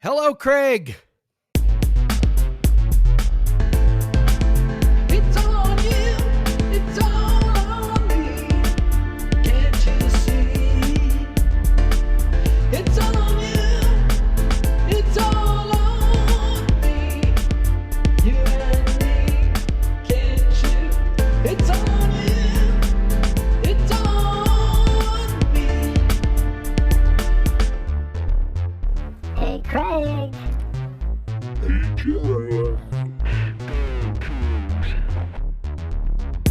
Hello, Craig. It's on you, it's all on me. Can't you see? It's on you, it's all on me. You and me, can't you? It's on you, it's on me. Hey, Craig.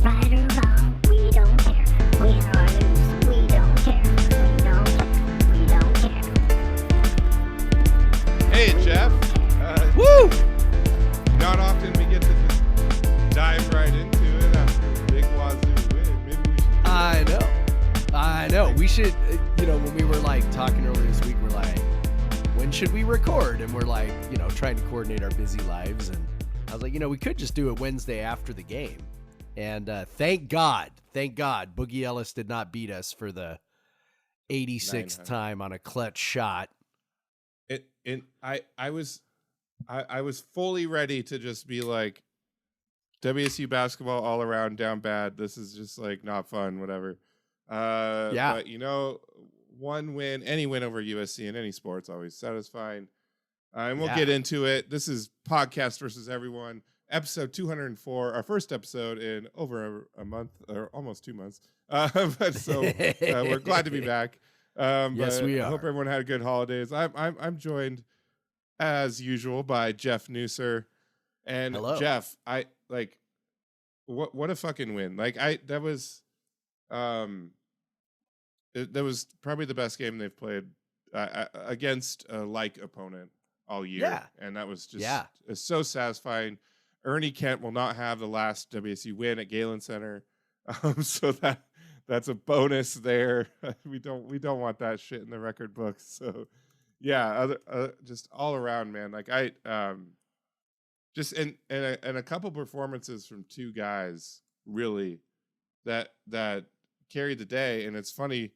Right or wrong, we don't care. Win or lose, we don't care. We don't care. We don't care. Hey, Jeff. Woo! Not often we get to just dive right into it after a big Wazoo win. Maybe we should. I know. We should, when we were like talking earlier this week, we're like, when should we record? And we're like, trying to coordinate our busy lives. And I was like, we could just do it Wednesday after the game. And thank God, Boogie Ellis did not beat us for the 86th 900. time on a clutch shot. I was fully ready to just be like, WSU basketball all around down bad. This is just like not fun, whatever. Yeah. But one win, any win over USC in any sport's always satisfying. And we'll Yeah. get into it. This is Podcast versus Everyone, episode 204, our first episode in over a month or almost 2 months. We're glad to be back. Yes, but we I hope are. everyone had good holidays. I'm joined as usual by Jeff Newser. And Hello. Jeff, what a fucking win. That was probably the best game they've played against a like opponent all year. Yeah. And that was just Yeah. so satisfying. Ernie Kent will not have the last WSU win at Galen Center. So that's a bonus there. We don't want that shit in the record books. So yeah, just all around, man. Just and a couple performances from two guys really that carried the day. And it's funny,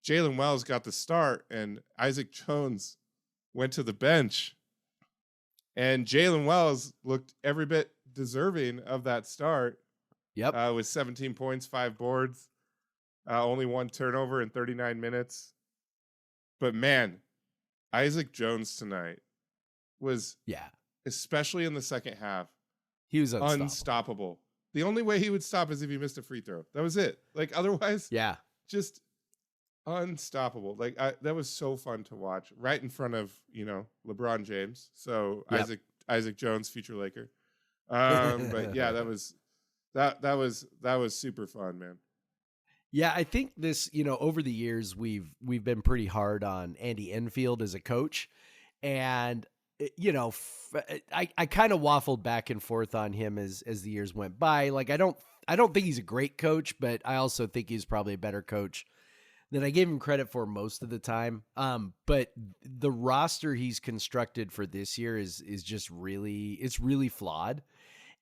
Jalen Wells got the start and Isaac Jones went to the bench, and Jalen Wells looked every bit deserving of that start. Yep. With 17 points, 5 boards, only 1 turnover in 39 minutes. But man, Isaac Jones tonight was, Yeah. especially in the second half, He was unstoppable. The only way he would stop is if he missed a free throw. That was it. Otherwise, Yeah. just unstoppable. That was so fun to watch right in front of, LeBron James. So Yep. Isaac Jones, future Laker. But yeah, that was super fun, man. Yeah, I think this, over the years we've been pretty hard on Andy Enfield as a coach, and I kind of waffled back and forth on him as the years went by. I don't think he's a great coach, but I also think he's probably a better coach than I gave him credit for most of the time. But the roster he's constructed for this year is just really flawed.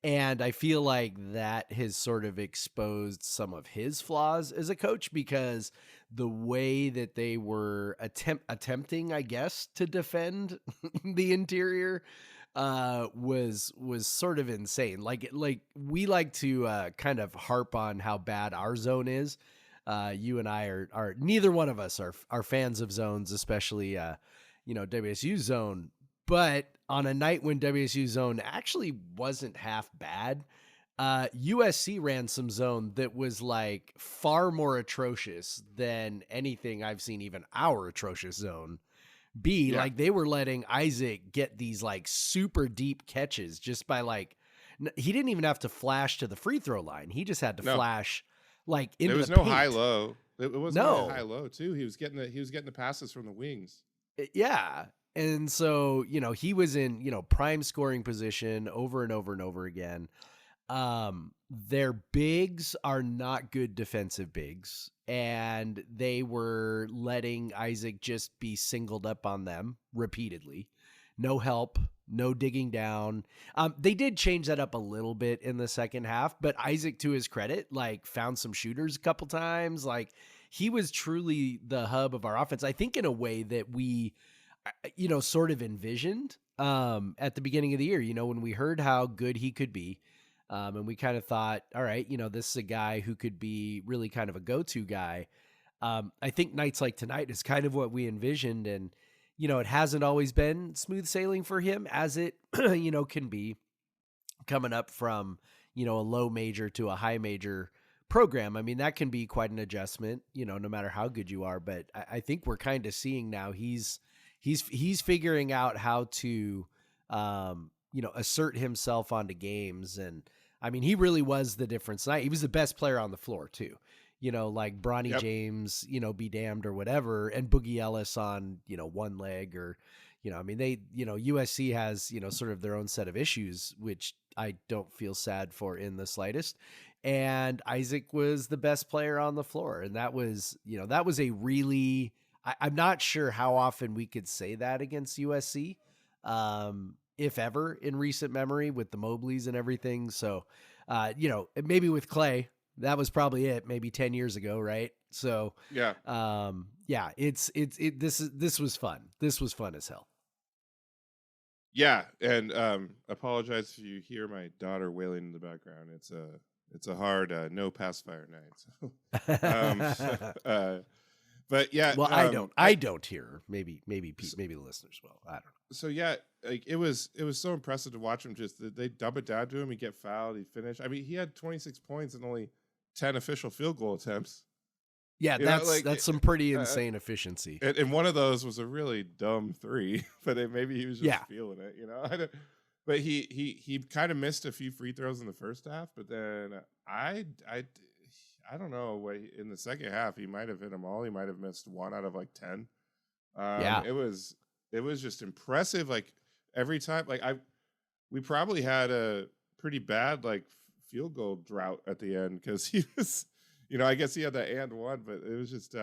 And I feel like that has sort of exposed some of his flaws as a coach, because the way that they were attempting, I guess, to defend the interior was sort of insane. Like we like to kind of harp on how bad our zone is. You and I are neither one of us are fans of zones, especially WSU zone. But on a night when WSU zone actually wasn't half bad, USC ran some zone that was far more atrocious than anything I've seen even our atrocious zone be. Yeah. They were letting Isaac get these super deep catches just by he didn't even have to flash to the free throw line. He just had to flash into There was the no paint. high low. It wasn't No. high low too. He was getting the passes from the wings. Yeah. And so, he was in, prime scoring position over and over and over again. Their bigs are not good defensive bigs, and they were letting Isaac just be singled up on them repeatedly. No help, no digging down. They did change that up a little bit in the second half, but Isaac, to his credit, found some shooters a couple times. He was truly the hub of our offense. I think in a way that we sort of envisioned at the beginning of the year, when we heard how good he could be. And we kind of thought, all right, this is a guy who could be really kind of a go-to guy. I think nights like tonight is kind of what we envisioned. And, it hasn't always been smooth sailing for him as it, can be coming up from, a low major to a high major program. I mean, that can be quite an adjustment, no matter how good you are. But I think we're kind of seeing now he's figuring out how to, assert himself onto games. And I mean, he really was the difference tonight. He was the best player on the floor too. Like Bronny James, be damned or whatever, and Boogie Ellis on, one leg or, I mean, they, USC has, sort of their own set of issues, which I don't feel sad for in the slightest. And Isaac was the best player on the floor. And that was a really, I'm not sure how often we could say that against USC, if ever in recent memory with the Mobleys and everything. So, maybe with Clay, that was probably it, maybe 10 years ago. Right. So, this was fun. This was fun as hell. Yeah. And, apologize if you hear my daughter wailing in the background. It's a hard, no pacifier night. So, but yeah, well, I don't hear her. Maybe Pete, maybe the listeners will. I don't know. So yeah, like it was so impressive to watch him. Just they dump it down to him. He get fouled. He finished. I mean, he had 26 points and only 10 official field goal attempts. Yeah, that's some pretty insane efficiency. And one of those was a really dumb three, but maybe he was just feeling it. But he kind of missed a few free throws in the first half. But then I don't know. In the second half, he might have hit them all. He might have missed 1 out of like 10. It was just impressive. Like every time, we probably had a pretty bad like field goal drought at the end because he was, I guess he had that and one, but it was just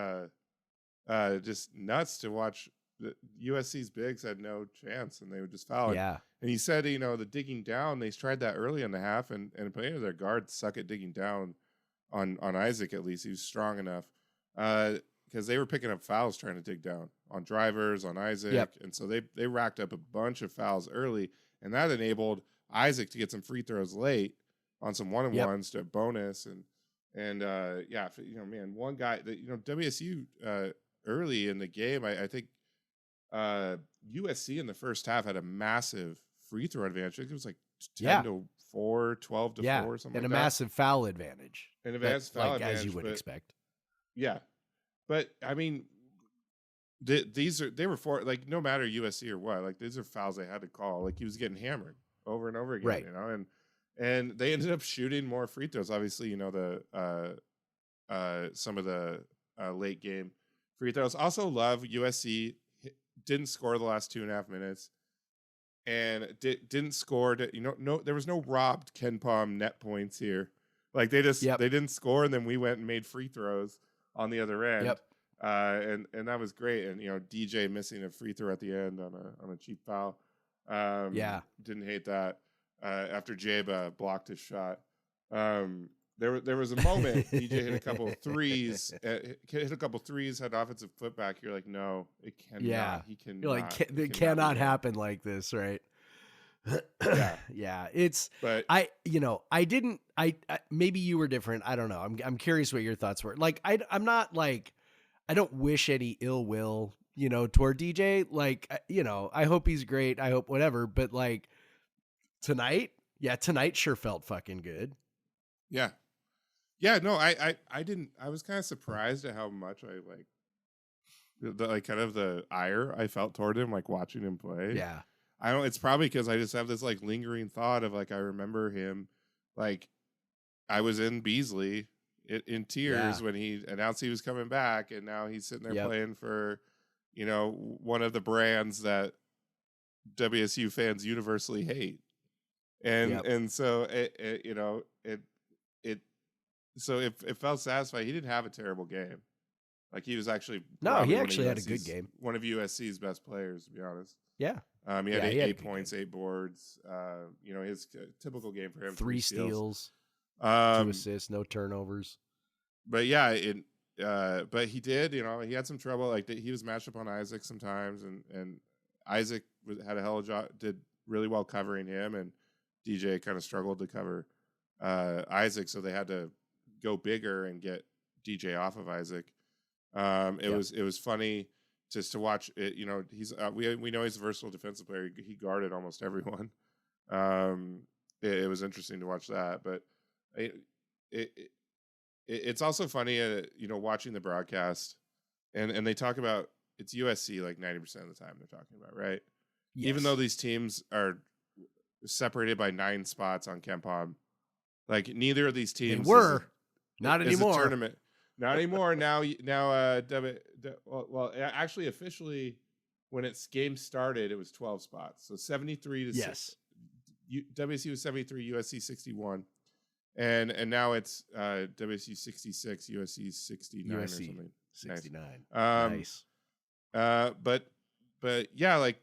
nuts to watch. The USC's bigs had no chance, and they would just foul. Yeah, and he said, the digging down. They tried that early in the half, and plenty of their guards suck at digging down. On Isaac, at least he was strong enough because they were picking up fouls trying to dig down on drivers, on Isaac, and so they racked up a bunch of fouls early, and that enabled Isaac to get some free throws late on some 1-on-1s to bonus and one guy that WSU early in the game, I think USC in the first half had a massive free throw advantage. I think it was like 10 to 4, 12 to 4, something and like a that. massive foul advantage. And a massive foul advantage, as you would expect. Yeah, but I mean, they were for like no matter USC or what, like these are fouls they had to call. Like he was getting hammered over and over again, right? And they ended up shooting more free throws. Obviously, some of the late game free throws. Also, love USC didn't score the last 2.5 minutes. And didn't score. There was no robbed Ken Palm net points here. Like they didn't score, and then we went and made free throws on the other end. Yep. And that was great. And DJ missing a free throw at the end on a cheap foul. Didn't hate that. After Jabe blocked his shot. There was a moment DJ hit a couple of threes, had offensive footback. You're like, no, it cannot. Yeah. He can. You're like, it cannot happen like this, right? Yeah. It's. But maybe you were different. I don't know. I'm curious what your thoughts were. Like, I'm not like, I don't wish any ill will, toward DJ. Like, I hope he's great. I hope whatever. But like tonight sure felt fucking good. Yeah. Yeah, no, I didn't. I was kind of surprised at how much I like the ire I felt toward him, like watching him play. Yeah, it's probably because I just have this like lingering thought of like I remember him, like I was in Beasley in tears when he announced he was coming back, and now he's sitting there playing for, one of the brands that WSU fans universally hate, and so it felt satisfying. He didn't have a terrible game. Like he was actually he actually had a good game. One of USC's best players, to be honest. Yeah. He had 8 points, 8 boards. His typical game for him. 3 steals, 2 assists, no turnovers. But yeah, but he did. He had some trouble. Like he was matched up on Isaac sometimes, and Isaac had a hell of a job, did really well covering him, and DJ kind of struggled to cover Isaac, so they had to go bigger and get DJ off of Isaac. It was funny just to watch it. You know, he's we know he's a versatile defensive player. He guarded almost everyone. It was interesting to watch that, but it's also funny, you know, watching the broadcast, and they talk about it's USC like 90% of the time they're talking about, right? Yes. Even though these teams are separated by 9 spots on KenPom, like neither of these teams not is anymore. a tournament. Not anymore. Now, actually, officially, when its game started, it was 12 spots. So 73 to 6. WSU was 73, USC 61, and now it's WSU 66, USC 69 or something. 69. Nice. But yeah, like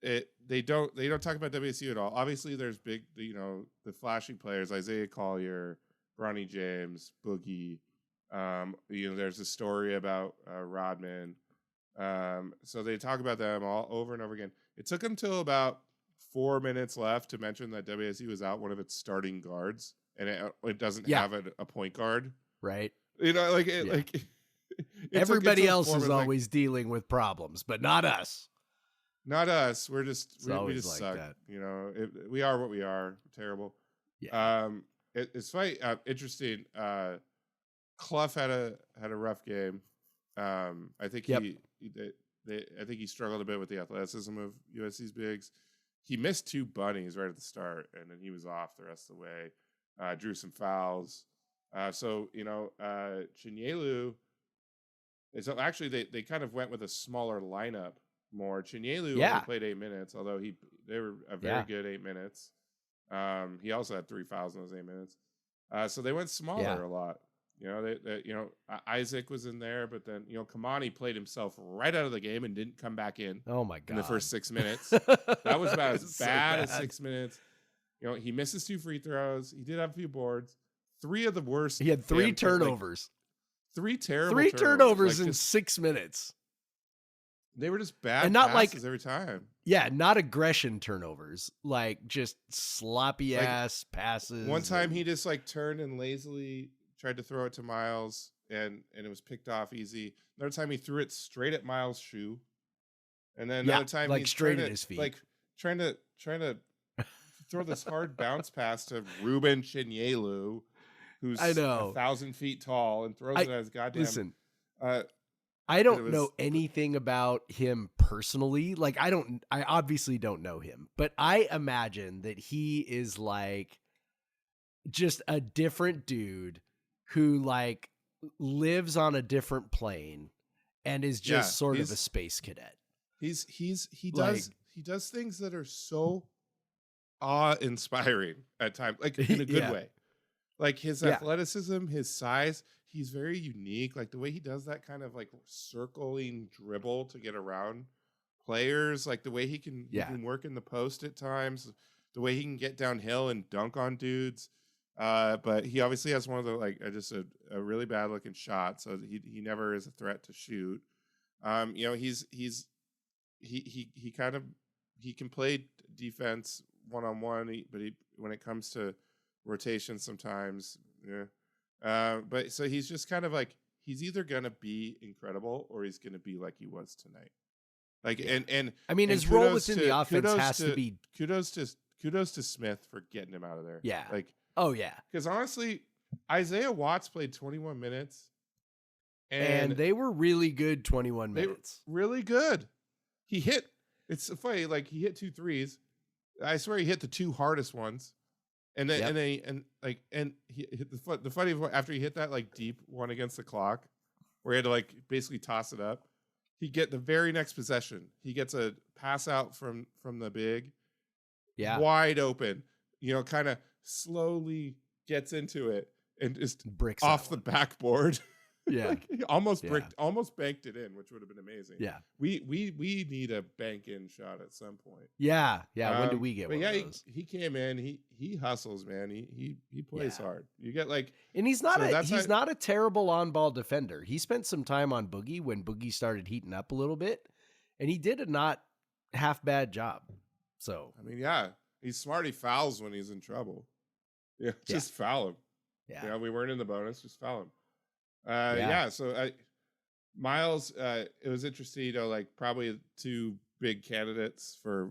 they don't talk about WSU at all. Obviously, there's big, you know, the flashy players, Isaiah Collier, Bronny James, Boogie. You know, there's a story about Rodman. So they talk about them all over and over again. It took them till about 4 minutes left to mention that WSU was out one of its starting guards, and it doesn't have a point guard, right? You know, like everybody else is always dealing with problems, but not us. Not us. We're just we just like suck. that. You know, we are what we are. Terrible. Yeah. It's funny. Interesting. Clough had a rough game. I think I think he struggled a bit with the athleticism of USC's bigs. He missed 2 bunnies right at the start, and then he was off the rest of the way. Drew some fouls. So, you know, Chinyelu. So actually, they kind of went with a smaller lineup more. Chinyelu only played 8 minutes, although they were a very good 8 minutes. He also had 3 fouls in those 8 minutes. So they went smaller a lot. You know, Isaac was in there, but then, you know, Kamani played himself right out of the game and didn't come back in. Oh my God. In the first 6 minutes. That was about as bad as 6 minutes. You know, he misses 2 free throws. He did have a few boards. 3 of the worst. He had 3 turnovers. 3 terrible 3 turnovers like in 6 minutes. They were just bad and not passes like every time. Yeah, not aggression turnovers. Like just sloppy ass passes. One time he just like turned and lazily tried to throw it to Miles, and it was picked off easy. Another time he threw it straight at Miles' shoe, and then another time like he's straight at his feet, like trying to throw this hard bounce pass to Ruben Chinyelu, who's 1,000 feet tall, and throws it at his goddamn. Listen, I don't know anything about him personally. Like I obviously don't know him, but I imagine that he is like just a different dude who like lives on a different plane and is just sort of a space cadet. He does things that are so awe-inspiring at times, like in a good way. Like his athleticism, his size, he's very unique. Like the way he does that kind of like circling dribble to get around players, like the way he can work in the post at times, the way he can get downhill and dunk on dudes. But he obviously has one of the just a really bad looking shot, so he never is a threat to shoot. You know, he can play defense one-on-one, but when it comes to rotation sometimes, but so he's just kind of like, he's either gonna be incredible or he's gonna be like he was tonight. Like and I mean, his role within the offense has to be kudos to Smith for getting him out of there. Yeah. Like, oh yeah. Because honestly, Isaiah Watts played 21 minutes. And they were really good 21 minutes. Really good. It's funny, like he hit 2 threes. I swear he hit the 2 hardest ones. And then he hit the funny after he hit that like deep one against the clock, where he had to like basically toss it up. He get the very next possession. He gets a pass out from the big, wide open. You know, kind of slowly gets into it and just bricks off the backboard. Yeah, like he almost banked it in, which would have been amazing. Yeah, we need a bank in shot at some point. Yeah. When do we get one of those? He came in. He hustles, man. He plays hard. You get like, and he's not not a terrible on ball defender. He spent some time on Boogie when Boogie started heating up a little bit, and he did a not half bad job. So, I mean, yeah, he's smart. He fouls when he's in trouble. Yeah, just foul him. yeah. We weren't in the bonus, just foul him. So Miles, it was interesting, like probably two big candidates for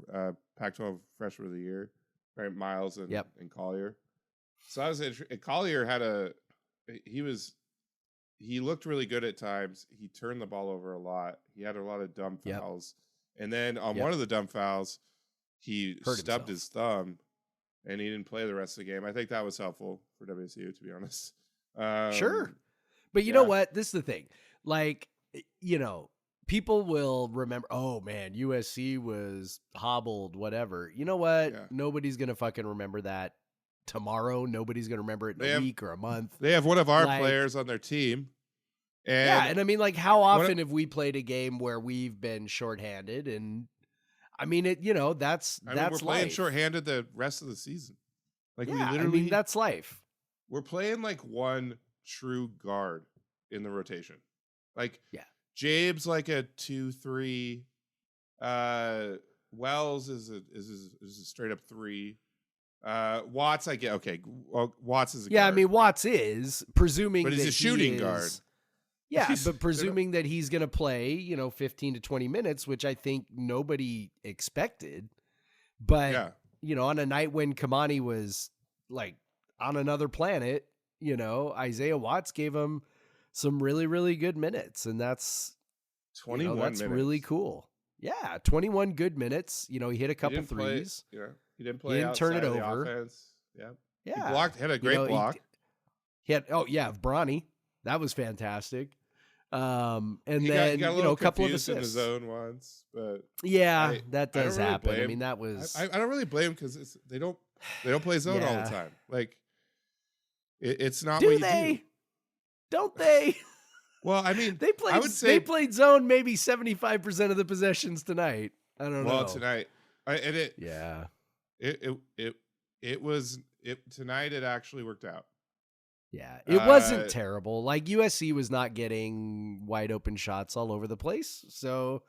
Pac-12 Freshman of the Year, right? Miles and Collier. So I was interested. Collier had he looked really good at times. He turned the ball over a lot. He had a lot of dumb fouls. And then on one of the dumb fouls, he stubbed his thumb and he didn't play the rest of the game. I think that was helpful for WSU, to be honest. Sure. But you know what? This is the thing. Like, people will remember, oh man, USC was hobbled, whatever. You know what? Yeah. Nobody's going to fucking remember that tomorrow. Nobody's going to remember it in a week or a month. They have one of our players on their team. And I mean, like, how often have we played a game where we've been shorthanded? And I mean, that's we're playing shorthanded the rest of the season. Like, we literally, I mean, that's life. We're playing like one true guard in the rotation. Like, Jabe's like a 2-3. Wells is a straight up 3. Watts, I get. Okay, well, Watts is a guard. I mean, Watts is presuming, but he's a shooting guard. Yeah, but presuming that he's going to play, 15 to 20 minutes, which I think nobody expected. But on a night when Kamani was like on another planet, Isaiah Watts gave him some really, really good minutes, and that's 21 minutes. That's really cool. Yeah, 21 good minutes. He hit a couple threes. He didn't play. He didn't turn it over. Offense. Yeah. He had a great block. He had Bronny. That was fantastic. And he then got a couple of assists in the zone once, but that does happen. Really I mean, that was. I don't really blame him because they don't play zone all the time. Like, it's not. Do they? Don't they? Well, I mean, they played zone maybe 75% of the possessions tonight. I don't know. Well, tonight, tonight it actually worked out. Yeah, it wasn't terrible. Like, USC was not getting wide open shots all over the place. So,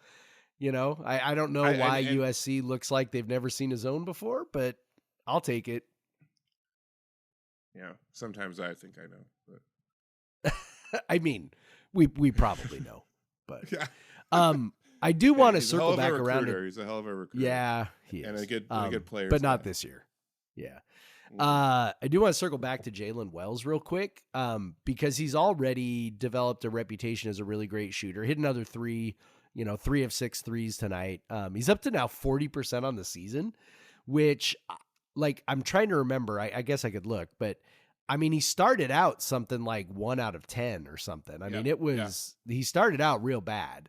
I don't know why USC looks like they've never seen a zone before, but I'll take it. Yeah, sometimes I think I know. But I mean, we probably know. But I do want to circle back around. He's a hell of a recruiter. Yeah, he is. And a good player. But not this year. Yeah. I do want to circle back to Jalen Wells real quick, because he's already developed a reputation as a really great shooter. Hit another 3, 3 of 6 threes tonight. He's up to now 40% on the season, which, like, I'm trying to remember. I guess I could look, but I mean, he started out something like 1 out of 10 or something. I mean, he started out real bad.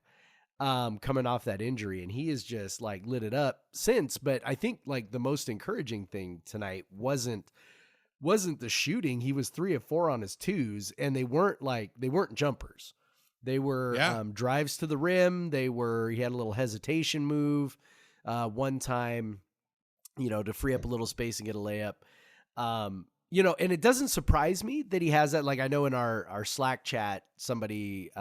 Coming off that injury, and he has just like lit it up since. But I think like the most encouraging thing tonight wasn't the shooting. He was 3 of 4 on his 2s, and they weren't jumpers. They were drives to the rim. He had a little hesitation move one time, to free up a little space and get a layup. And it doesn't surprise me that he has that. Like, I know in our Slack chat, somebody,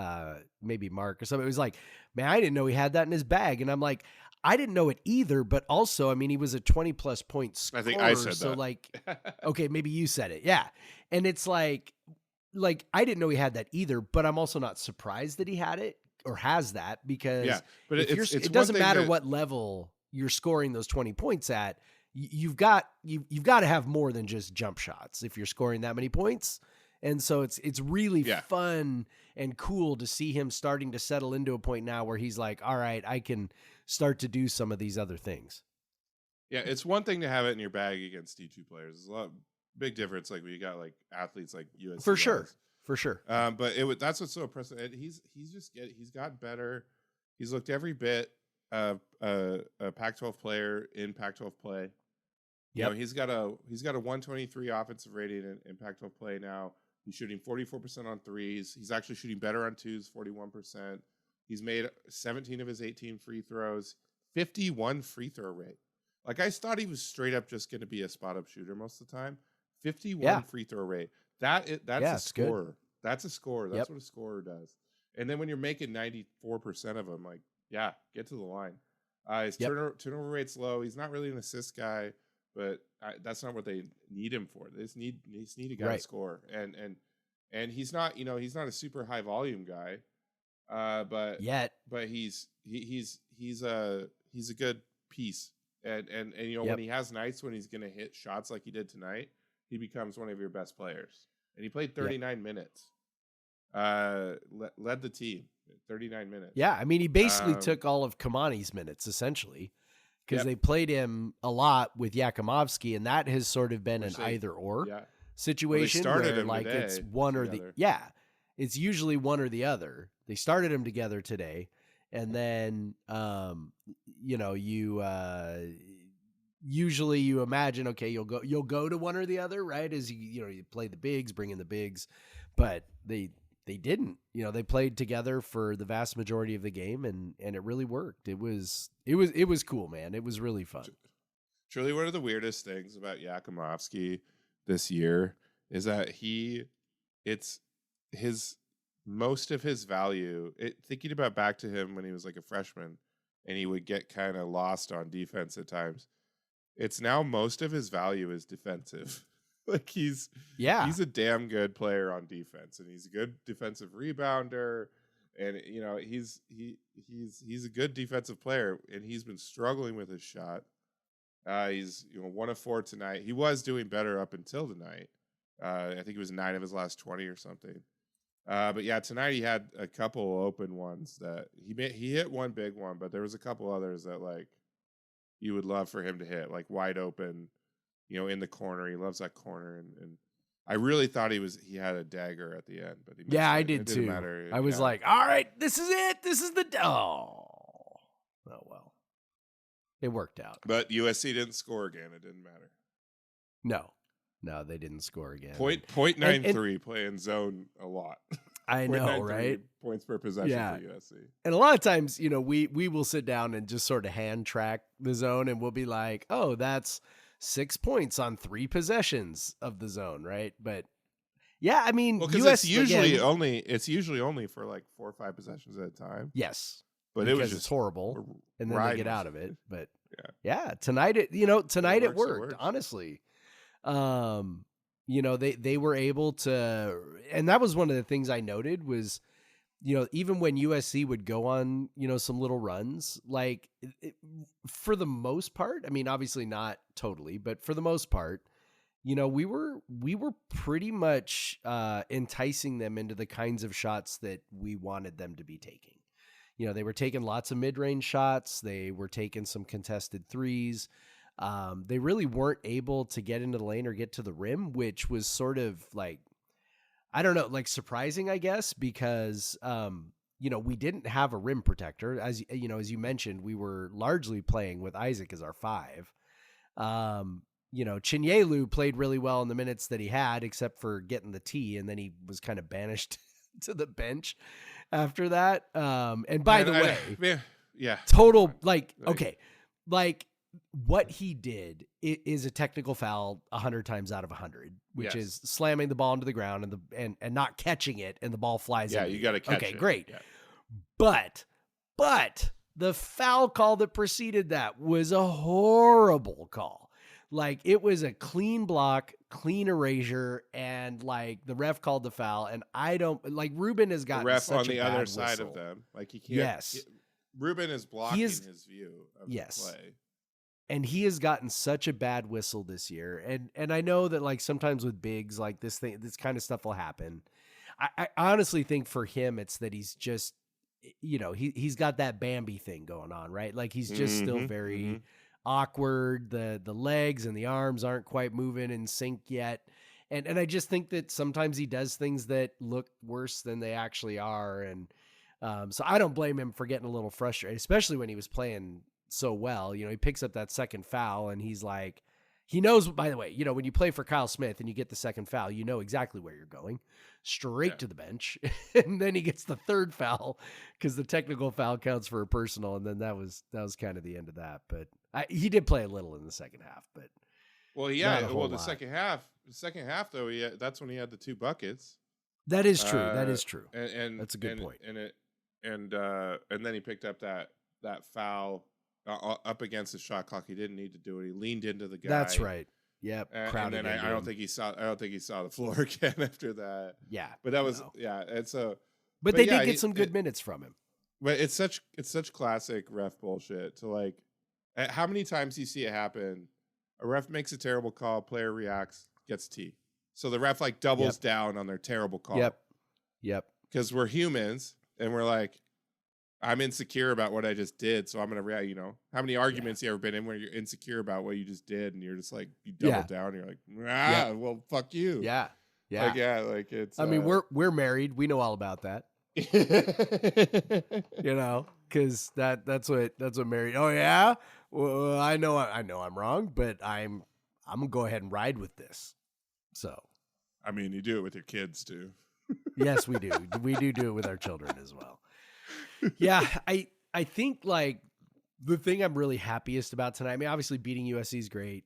maybe Mark or somebody, was like, man, I didn't know he had that in his bag. And I'm like, I didn't know it either. But also, I mean, he was a 20+ point scorer. I think I said so that. Like, okay, maybe you said it. Yeah. And it's like I didn't know he had that either, but I'm also not surprised that he had it or has that, because but it doesn't matter what level you're scoring those 20 points at. You've got to have more than just jump shots if you're scoring that many points. And so it's really fun and cool to see him starting to settle into a point now where he's like, all right, I can start to do some of these other things. Yeah, it's one thing to have it in your bag against D2 players. There's a lot big difference. Like, when you got like athletes like USC for sure. But that's what's so impressive. He's gotten better. He's looked every bit of a Pac-12 player in Pac-12 play. Yeah, he's got a 123 offensive rating in Pac-12 play now. He's shooting 44% on threes. He's actually shooting better on 2s, 41%. He's made 17 of his 18 free throws, 51 free throw rate. Like, I thought he was straight up just going to be a spot up shooter most of the time. 51 free throw rate. That's a scorer. Good. That's a scorer. That's what a scorer does. And then when you're making 94% of them, like, Yeah, get to the line. His Yep. turnover rate's low. He's not really an assist guy, but that's not what they need him for. They just need a guy to score, and he's not he's not a super high volume guy, but he's a good piece, and when he has nights when he's gonna hit shots like he did tonight, he becomes one of your best players. And he played 39 minutes, led the team 39 minutes. Yeah, I mean, he basically took all of Kamani's minutes, essentially, because they played him a lot with Yakimovsky, and that has sort of been an either-or situation where, like, it's one or the... Yeah, it's usually one or the other. They started them together today, and then, usually you imagine, okay, you'll go to one or the other, right? As you play the bigs, bring in the bigs, but they didn't. They played together for the vast majority of the game, and it really worked. It was cool, man. It was really fun. Truly, one of the weirdest things about Yakimovsky this year is that most of his value. Thinking about back to him when he was like a freshman, and he would get kind of lost on defense at times. It's now most of his value is defensive. Like he's a damn good player on defense, and he's a good defensive rebounder, and he's a good defensive player, and he's been struggling with his shot. He's 1 of 4 tonight. He was doing better up until tonight. I think it was 9 of his last 20 or something. But yeah, tonight he had a couple open ones that he hit one big one, but there was a couple others that like you would love for him to hit, like wide open, in the corner. He loves that corner, and I really thought he had a dagger at the end, but he missed it. I did too. Matter. I was like, all right, this is it. This is the oh well, it worked out. But USC didn't score again. It didn't matter. No, they didn't score again. .93 playing zone a lot. I know, right? Points per possession for USC. And a lot of times, we will sit down and just sort of hand track the zone, and we'll be like, oh, that's 6 points on 3 possessions of the zone, right? But yeah, I mean, because it's usually only for like 4 or 5 possessions at a time. Yes, but because it was just it's horrible, and then they get out of it. But yeah, tonight it worked. Honestly, they were able to, and that was one of the things I noted was, even when USC would go on, some little runs, like for the most part, I mean, obviously not totally, but for the most part, we were pretty much enticing them into the kinds of shots that we wanted them to be taking. They were taking lots of mid-range shots. They were taking some contested threes. They really weren't able to get into the lane or get to the rim, which was sort of like, I don't know, like surprising, I guess, because, we didn't have a rim protector. As you mentioned, we were largely playing with Isaac as our 5. Chinyelu played really well in the minutes that he had, except for getting the tee, and then he was kind of banished to the bench after that. And by the way, total, what he did is a technical foul 100 times out of 100, which is slamming the ball into the ground and not catching it, and the ball flies. Yeah, you got to catch it. Okay, great. Yeah. But the foul call that preceded that was a horrible call. Like, it was a clean block, clean erasure, and like the ref called the foul. And I don't like Ruben has gotten the ref such on the a bad other side whistle. of them. Like he can't. Yes. Ruben is blocking his view of the play. And he has gotten such a bad whistle this year. And I know that like sometimes with bigs, like this kind of stuff will happen. I honestly think for him, it's that he's just, he's got that Bambi thing going on, right? Like he's just still very awkward. The legs and the arms aren't quite moving in sync yet. And I just think that sometimes he does things that look worse than they actually are. And so I don't blame him for getting a little frustrated, especially when he was playing so well. He picks up that second foul, and he's like, he knows, by the way, when you play for Kyle Smith and you get the second foul, you know exactly where you're going, straight to the bench. And then he gets the third foul because the technical foul counts for a personal. And then that was kind of the end of that. But he did play a little in the second half, but the second half though, that's when he had the 2 buckets. That is true. That is true. And that's a good point. And then he picked up that that foul up against the shot clock. He didn't need to do it. He leaned into the guy. That's right. Yep. And then I don't think he saw the floor again after that. Yeah. But that was and so But they did get some good minutes from him. But it's such classic ref bullshit to like how many times you see it happen? A ref makes a terrible call, player reacts, gets T. So the ref like doubles down on their terrible call. Yep. Because we're humans and we're like, I'm insecure about what I just did, so I'm gonna react. You know, how many arguments you ever been in where you're insecure about what you just did, and you're just like you double down. And you're like, well, fuck you. Yeah. Like it's. I mean, we're married. We know all about that. You know, because that's what married. Oh yeah. Well, I know I'm wrong, but I'm gonna go ahead and ride with this. So. I mean, you do it with your kids too. Yes, we do. We do it with our children as well. Yeah, I think like the thing I'm really happiest about tonight, I mean, obviously beating USC is great.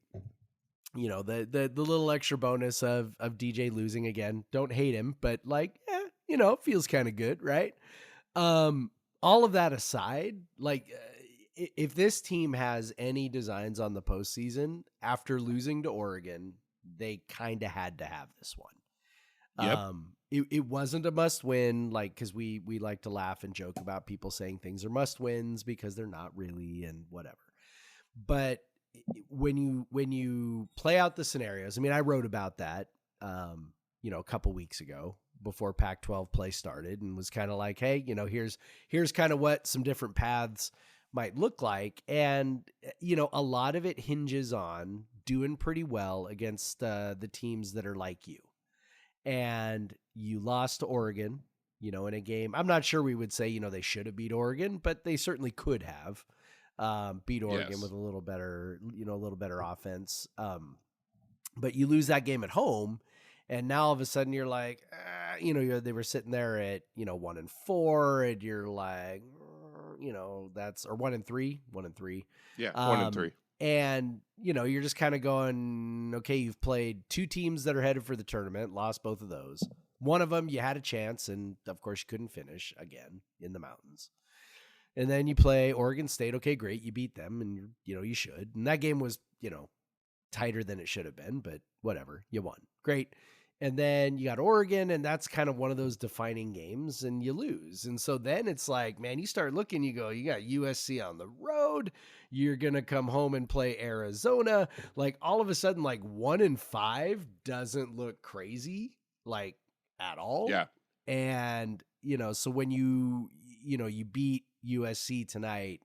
You know, the little extra bonus of DJ losing again. Don't hate him, but like, you know, feels kind of good, right? All of that aside, like if this team has any designs on the postseason after losing to Oregon, they kind of had to have this one. Yep. It wasn't a must win, like, because we like to laugh and joke about people saying things are must wins because they're not really, and whatever. But when you play out the scenarios, I mean, I wrote about that, you know, a couple weeks ago before Pac-12 play started, and was kind of like, hey, you know, here's kind of what some different paths might look like, and you know, a lot of it hinges on doing pretty well against the teams that are like you. And you lost to Oregon, you know, in a game. I'm not sure we would say, you know, they should have beat Oregon, but they certainly could have beat Oregon with a little better offense. But you lose that game at home, and now all of a sudden you're like, you know, they were sitting there at, you know, 1-4, and you're like, you know, that's, or 1-3. Yeah, 1-3. And, you know, you're just kind of going, okay, you've played two teams that are headed for the tournament, lost both of those. One of them, you had a chance, and of course you couldn't finish again in the mountains. And then you play Oregon State. Okay, great. You beat them, and you know, you should. And that game was, you know, tighter than it should have been, but whatever, you won. Great. And then you got Oregon, and that's kind of one of those defining games, and you lose. And so then it's like, man, you start looking, you go, you got USC on the road. You're going to come home and play Arizona. Like all of a sudden, like 1-5 doesn't look crazy, like at all. Yeah. And, you know, so when you beat USC tonight,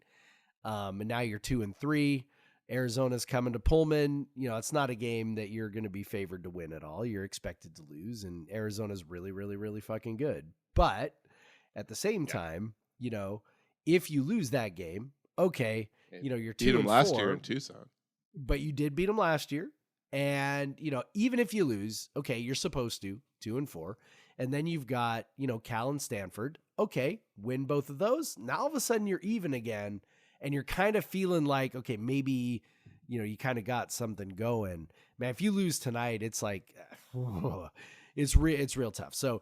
and now you're 2-3, Arizona's coming to Pullman. You know, it's not a game that you're going to be favored to win at all. You're expected to lose, and Arizona's really, really, really fucking good. But at the same time, you know, if you lose that game, okay, you know, you're 2-4. Beat them last year in Tucson. But you did beat them last year. And, you know, even if you lose, okay, you're supposed to 2-4. And then you've got, you know, Cal and Stanford. Okay, win both of those. Now all of a sudden you're even again. And you're kind of feeling like, okay, maybe, you know, you kind of got something going. Man, if you lose tonight, it's like, it's real tough. So,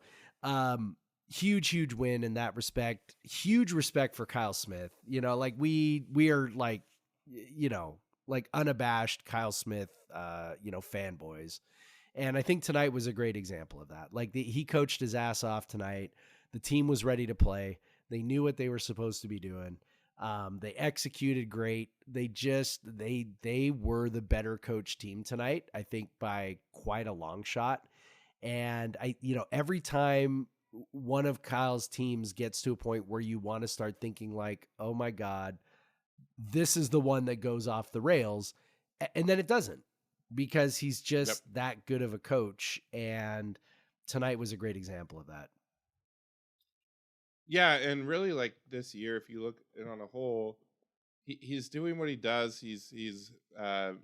huge win in that respect. Huge respect for Kyle Smith. You know, like we are like, you know, like unabashed Kyle Smith, you know, fanboys. And I think tonight was a great example of that. Like he coached his ass off tonight. The team was ready to play. They knew what they were supposed to be doing. They executed great. They were the better coach team tonight, I think by quite a long shot. And you know, every time one of Kyle's teams gets to a point where you want to start thinking like, oh my God, this is the one that goes off the rails. And then it doesn't, because he's just that good of a coach. And tonight was a great example of that. Yeah, and really, like this year, if you look on a whole, he's doing what he does. He's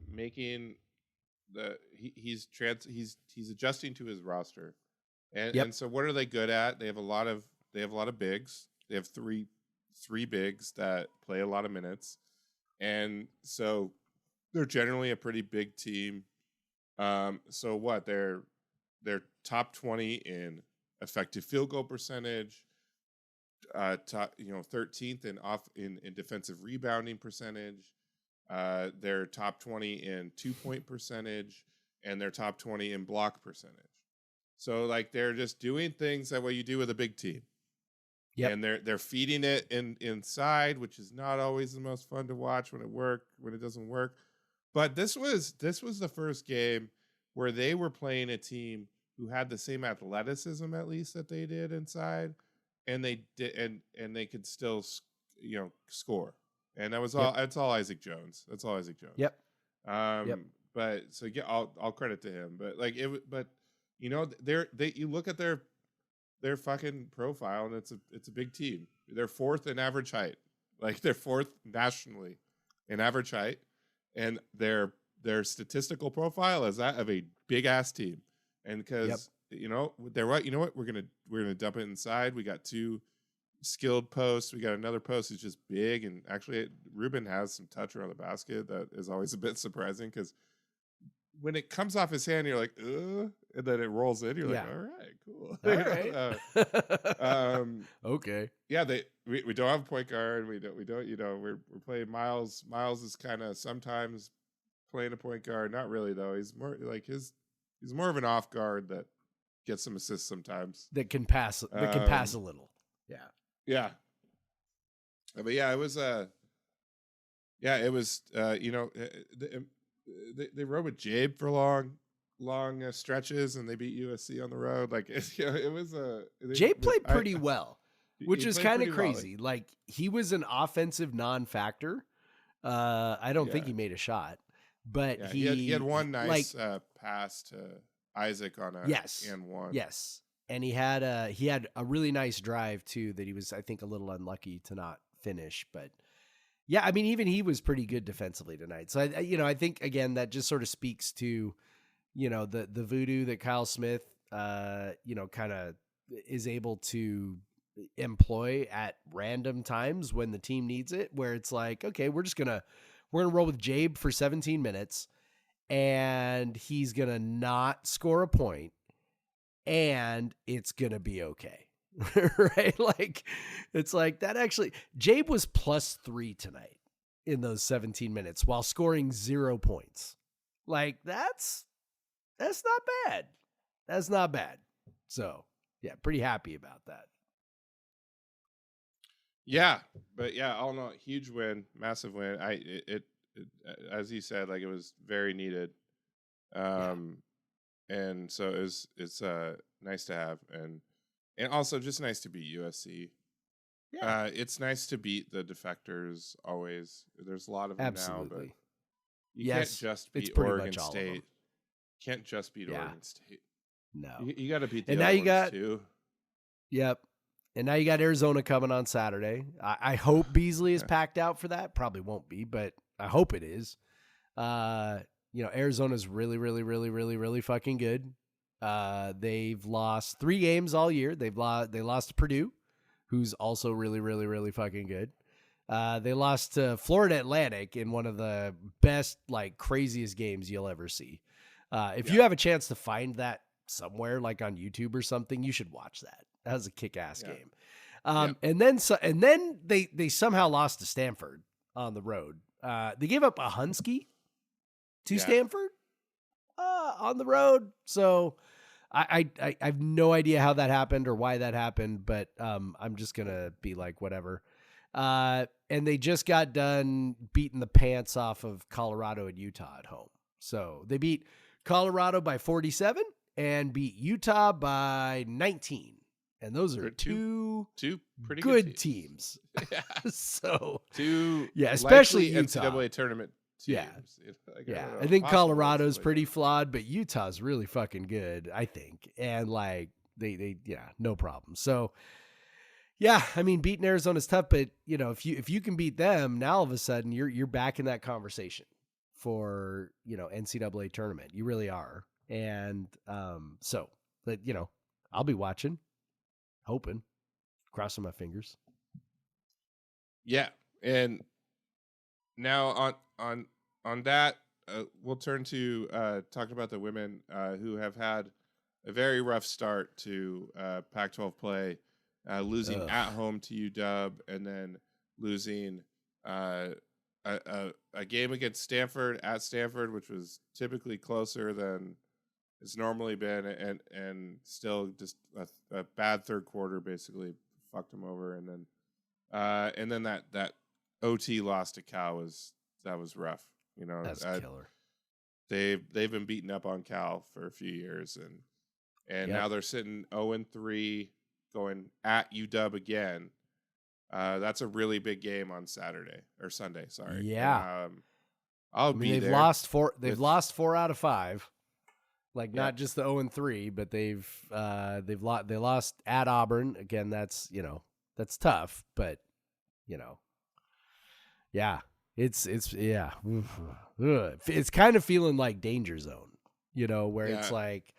making he's adjusting to his roster, and so what are they good at? They have a lot of bigs. They have three bigs that play a lot of minutes, and so they're generally a pretty big team. So what they're top 20 in effective field goal percentage, top, 13th in defensive rebounding percentage. They're top 20 in 2-point percentage, and they're top 20 in block percentage. So like they're just doing things that what you do with a big team. Yep. And they're feeding it inside, which is not always the most fun to watch when it doesn't work. But this was the first game where they were playing a team who had the same athleticism at least that they did inside, and they did and they could still score. And that was all. That's all Isaac Jones. That's all Isaac Jones. Yep. But so yeah, I'll credit to him. But like it. But you look at their fucking profile, and it's a big team. They're 4th in average height. Like they're 4th nationally in average height, and their statistical profile is that of a big ass team. And because they're right. You know what? We're gonna dump it inside. We got 2 skilled posts. We got another post that's just big, and actually Ruben has some touch around the basket that is always a bit surprising because when it comes off his hand, you're like, ugh, and then it rolls in. You're like, all right, cool. All right. Okay. Yeah, we don't have a point guard. We don't. We're playing Miles. Miles is kind of sometimes playing a point guard. Not really though. He's more like he's more of an off guard that gets some assists sometimes. That can pass. That can pass a little. Yeah. Yeah. But yeah, it was they rode with Jabe for long stretches, and they beat USC on the road. Like it was Jabe played pretty well, which he is played kind of pretty well. crazy. Like he was an offensive non-factor. I don't think he made a shot, but yeah, he had one nice pass to Isaac on a and one. Yes. And he had a really nice drive too that he was, I think, a little unlucky to not finish. But yeah, I mean, even he was pretty good defensively tonight. So I think again that just sort of speaks to, the voodoo that Kyle Smith, kind of is able to employ at random times when the team needs it, where it's like, okay, we're gonna roll with Jabe for 17 minutes, and he's gonna not score a point. And it's going to be okay. Right? Like, it's like that actually, Jabe was +3 tonight in those 17 minutes while scoring 0 points. Like, that's not bad. That's not bad. So, yeah, pretty happy about that. Yeah. But yeah, all in all, huge win, massive win. It as you said, like it was very needed. And so it's nice to have, and also just nice to beat USC. Yeah, it's nice to beat the defectors always. There's a lot of them now, but you can't just beat Oregon State. Can't just beat Oregon State. No, you got to beat the and other now you got too. Yep, and now you got Arizona coming on Saturday. I hope Beasley is packed out for that. Probably won't be, but I hope it is. Arizona's really, really, really, really, really fucking good. They've lost 3 games all year. They lost to Purdue, who's also really, really, really fucking good. They lost to Florida Atlantic in one of the best, like craziest games you'll ever see. If you have a chance to find that somewhere, like on YouTube or something, you should watch that. That was a kick-ass game. And then they somehow lost to Stanford on the road. They gave up a Husky to Stanford on the road. So I have no idea how that happened or why that happened, but I'm just going to be like, whatever. And they just got done beating the pants off of Colorado and Utah at home. So they beat Colorado by 47 and beat Utah by 19. And those are two pretty good teams. Yeah. So especially Utah. NCAA tournament teams. Yeah. I think Colorado's pretty flawed, but Utah's really fucking good, I think. And like they no problem. So yeah, I mean, beating Arizona's tough, but if you can beat them, now all of a sudden you're back in that conversation for, NCAA tournament. You really are. And so that, I'll be watching, hoping, crossing my fingers. Yeah. And now on that, we'll turn to talk about the women who have had a very rough start to Pac-12 play. losing Ugh. at home to UW, and then losing a game against Stanford at Stanford, which was typically closer than it's normally been, and still just a bad third quarter basically fucked them over, and then that OT loss to Cal was rough. You know, That's killer. they've been beaten up on Cal for a few years, and now they're sitting 0-3 going at UW again. That's a really big game on Saturday or Sunday. Sorry. Yeah. And, I'll be they've there. lost 4. They've lost 4 out of 5. Like Yeah. not just the 0-3, but they lost at Auburn again. That's that's tough, but yeah, it's yeah, Ugh. It's kind of feeling like danger zone, where it's Yeah. like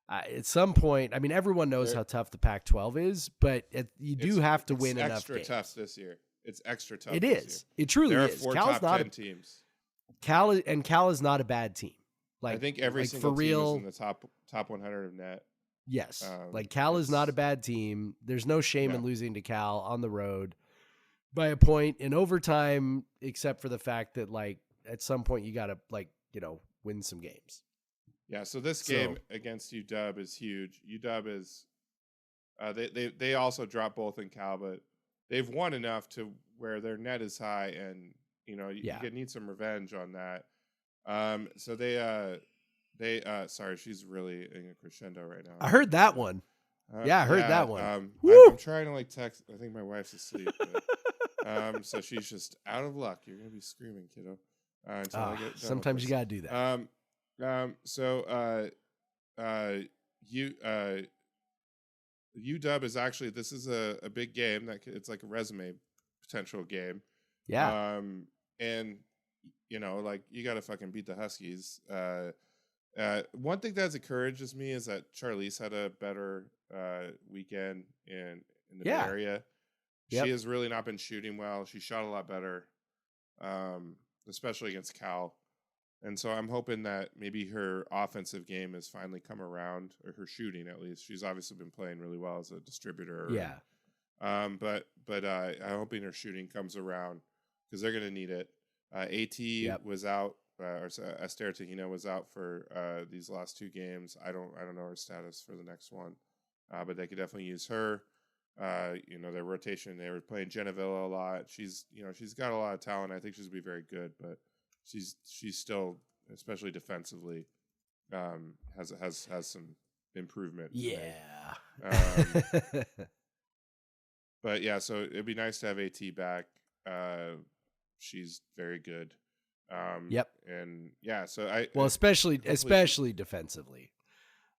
at some point. I mean, everyone knows how tough the Pac-12 is, but you do have to win enough extra games. tough this year. It's extra tough. It this is. Year. It truly there are is. 4 Cal's top not 10 teams. Cal is not a bad team. Like I think every like single for real, team is in the top 100 of net. yes. Like Cal is not a it's- bad team. There's no shame in No. losing to Cal on the road by a point in overtime, except for the fact that like at some point you got to win some games. Yeah, so this So- game against UW is huge. UW is they also dropped both in Cal, but they've won enough to where their net is high, and you need some revenge on that. So they sorry, she's really in a crescendo right now. I heard that one. Yeah, I heard that one. I'm trying to text. I think my wife's asleep. But, so she's just out of luck. You're gonna be screaming, kiddo. Until I get done with Sometimes you this. got to do that. So UW is actually, this is a big game that it's like a resume potential game. Yeah. And you got to fucking beat the Huskies. One thing that encourages me is that Charlize had a better weekend in the Bay Area. Yep. She has really not been shooting well. She shot a lot better, especially against Cal. And so I'm hoping that maybe her offensive game has finally come around, or her shooting at least. She's obviously been playing really well as a distributor. Yeah. But I'm hoping her shooting comes around because they're going to need it. AT was out, or Esther Tahina was out for these last 2 games. I don't know her status for the next one, but they could definitely use her. Their rotation, they were playing Genevilla a lot. She's got a lot of talent. I think she's gonna be very good, but she's still, especially defensively, has some improvement. Yeah. But yeah, so it'd be nice to have AT back. She's very good. Yep. And yeah, so especially defensively,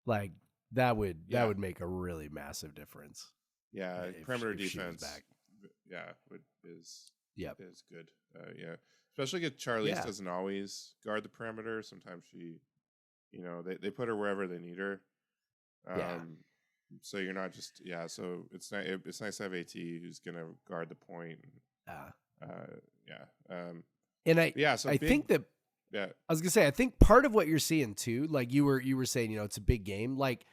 like that would make a really massive difference. Yeah, if perimeter she was defense. back. Yeah, is good. Yeah, especially if Charlize doesn't always guard the perimeter. Sometimes she, they put her wherever they need her. So you're not just So it's nice to have AT who's gonna guard the point. And I think that I was gonna say, I think part of what you're seeing too, like you were saying, it's a big game. Like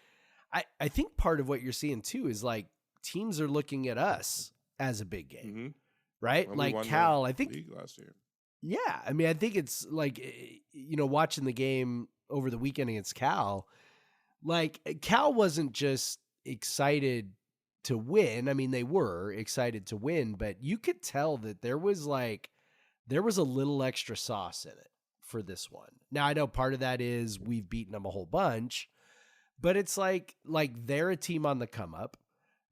I think part of what you're seeing too is like teams are looking at us as a big game, Mm-hmm. right? Well, like Cal, I think league last year. Yeah, I mean, I think it's like watching the game over the weekend against Cal, like Cal wasn't just excited to win. I mean, they were excited to win, but you could tell that there was a little extra sauce in it for this one. Now, I know part of that is we've beaten them a whole bunch, but it's like they're a team on the come up.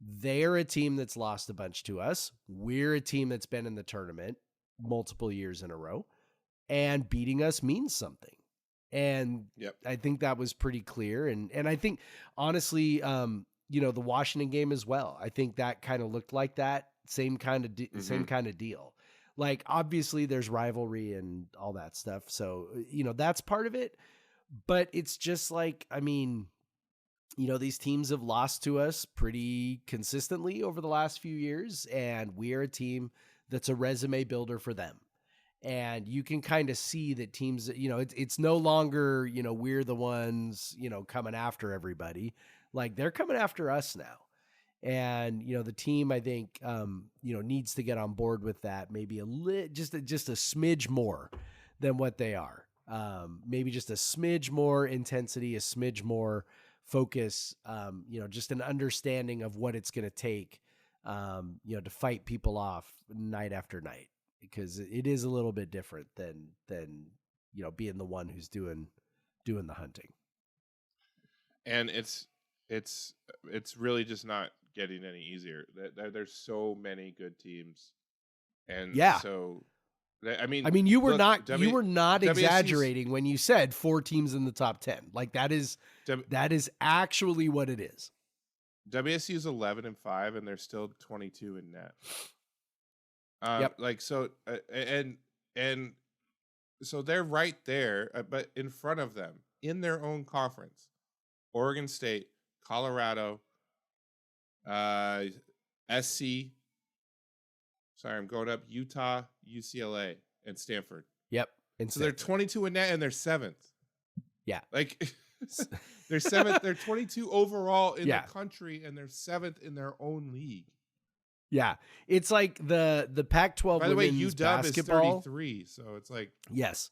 They're a team that's lost a bunch to us. We're a team that's been in the tournament multiple years in a row, and beating us means something. And I think that was pretty clear. And I think honestly, the Washington game as well, I think that kind of looked like that same kind of deal. Like obviously there's rivalry and all that stuff. So, that's part of it, but it's just like, I mean, these teams have lost to us pretty consistently over the last few years, and we are a team that's a resume builder for them. And you can kind of see that teams, it's no longer, we're the ones, coming after everybody. Like they're coming after us now. And, the team, I think, needs to get on board with that. Maybe just a smidge more than what they are. Maybe just a smidge more intensity, a smidge more focus, just an understanding of what it's going to take, to fight people off night after night, because it is a little bit different than being the one who's doing the hunting. And it's really just not getting any easier. There's so many good teams, and so I mean, you were not exaggerating when you said 4 teams in the top 10. Like that is actually what it is. WSU's 11-5, and they're still 22 in net. Like so, and so they're right there, but in front of them in their own conference, Oregon State, Colorado, SC. Sorry, I'm going up. Utah, UCLA, and Stanford. Yep. And so they're 22 in net, and they're 7th. Yeah. Like they're 7th. They're 22 overall in the country, and they're 7th in their own league. Yeah. It's like the Pac-12 By the way, women's UW basketball is 33, so it's like yes.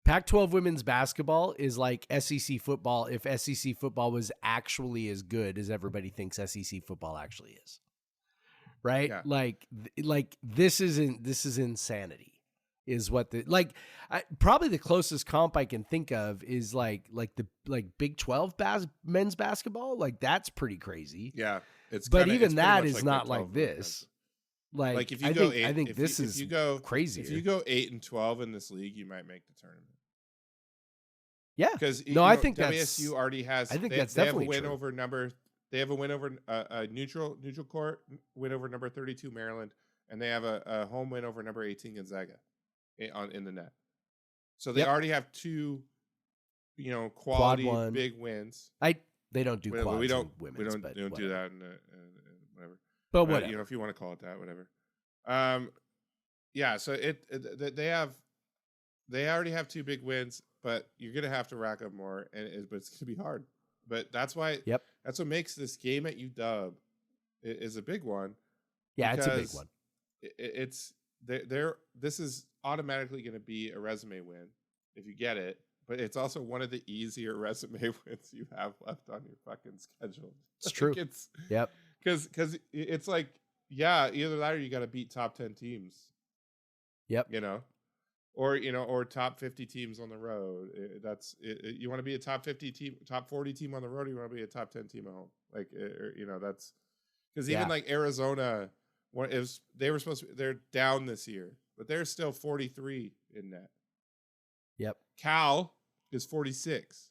Pac-12 women's basketball is like SEC football if SEC football was actually as good as everybody thinks SEC football actually is. Right? Yeah. Like this is insanity is what probably the closest comp I can think of is like the Big 12 men's basketball. Like that's pretty crazy. Yeah. But even that is like not like this. Like if you go 8, I think this is crazy. If you go 8-12 in this league, you might make the tournament. Yeah. Because I think WSU already has. I think that's definitely they have a win true. over number. They have a win over a neutral court win over number 32 Maryland, and they have a home win over number 18 Gonzaga in the net. So they already have 2, quality big wins. They don't do quads. We don't whatever. do that in whatever. But whatever. If you want to call it that, whatever. So they already have 2 big wins, but you're gonna have to rack up more, but it's gonna be hard. But that's why. Yep. That's what makes this game at UW is a big one. Yeah, it's a big one. It's this is automatically going to be a resume win if you get it, but it's also one of the easier resume wins you have left on your fucking schedule. It's true. Yep. Because it's like, either that or you got to beat top 10 teams. Yep. Or top 50 teams on the road. That's it. You want to be a top 50 team, top 40 team on the road. Or you want to be a top 10 team at home. Like, that's because even like Arizona, they're down this year, but they're still 43 in net. Yep. Cal is 46.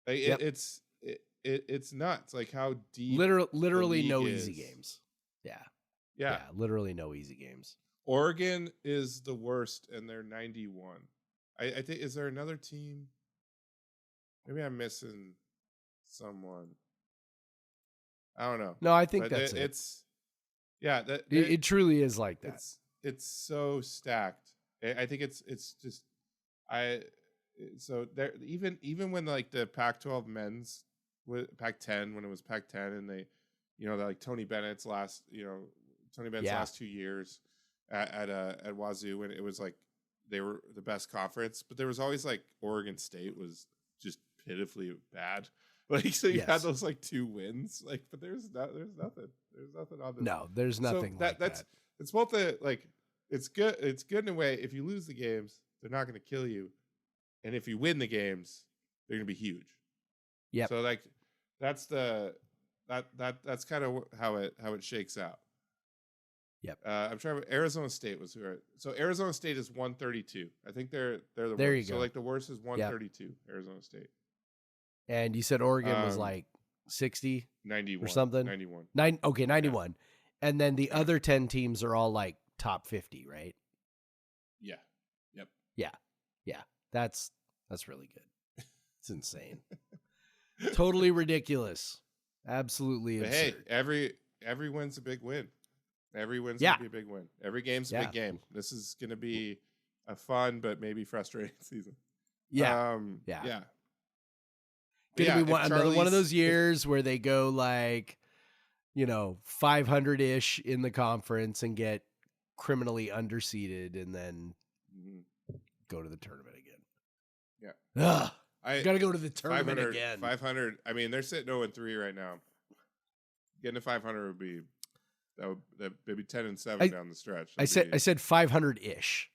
Like, it's nuts. Like how deep. Literally no easy games. Yeah. Literally no easy games. Oregon is the worst, and they're 91. I think, is there another team? Maybe I'm missing someone. I don't know. No, I think that's it. It truly is like that. It's so stacked. I think it's just so there even when like the Pac-12 men's with Pac-10 when it was Pac-10 and they like Tony Bennett's last 2 years at Wazoo, and it was like they were the best conference, but there was always like Oregon State was just pitifully bad. Like so you had those like 2 wins, like, but there's nothing on this. No, there's nothing. So that's it's both it's good in a way. If you lose the games, they're not going to kill you, and if you win the games, they're going to be huge. Yeah. So like that's that's kind of how it shakes out. Yep. I'm trying. Arizona State was who. So Arizona State is 132. I think they're the there worst. You go. So like the worst is 132. Yep. Arizona State. And you said Oregon was like 60, 91 or something. 91. 91. Yeah. And then the other 10 teams are all like top 50, right? Yeah. Yep. Yeah. That's really good. It's insane. Totally ridiculous. Absolutely but absurd. Hey, every win's a big win. Every win's gonna be a big win. Every game's a big game. This is gonna be a fun but maybe frustrating season. Yeah. Gonna be one of those years where they go like 500-ish in the conference and get criminally underseeded and then go to the tournament again. Yeah. Ugh, I got to go to the tournament 500, again. 500. I mean, they're sitting 0-3 right now. Getting to 500 would be maybe 10-7 down the stretch. I said 500-ish.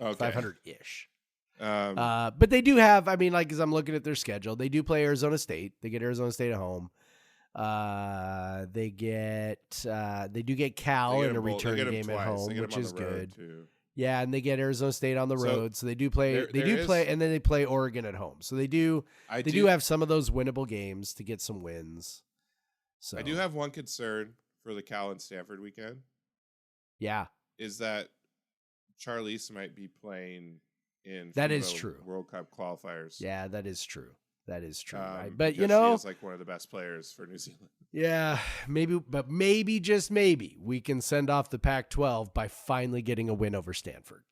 Okay. 500-ish. Um, But they do have, I mean, like, as I'm looking at their schedule, they do play Arizona State. They get Arizona State at home. They do get Cal they get in a them both- they return get them game at twice. They home, get them which on is the road, good. too. Yeah, and they get Arizona State on the So, road, so they do play. there They do is- play, and then they play Oregon at home. So they do I do have some of those winnable games to get some wins. So I do have one concern for the Cal and Stanford weekend yeah, is that Charlize might be playing in That is FIBA true. World Cup qualifiers. yeah, that is true. That is true. Right? Because But she is like one of the best players for New Zealand. yeah, maybe just maybe we can send off the Pac-12 by finally getting a win over Stanford.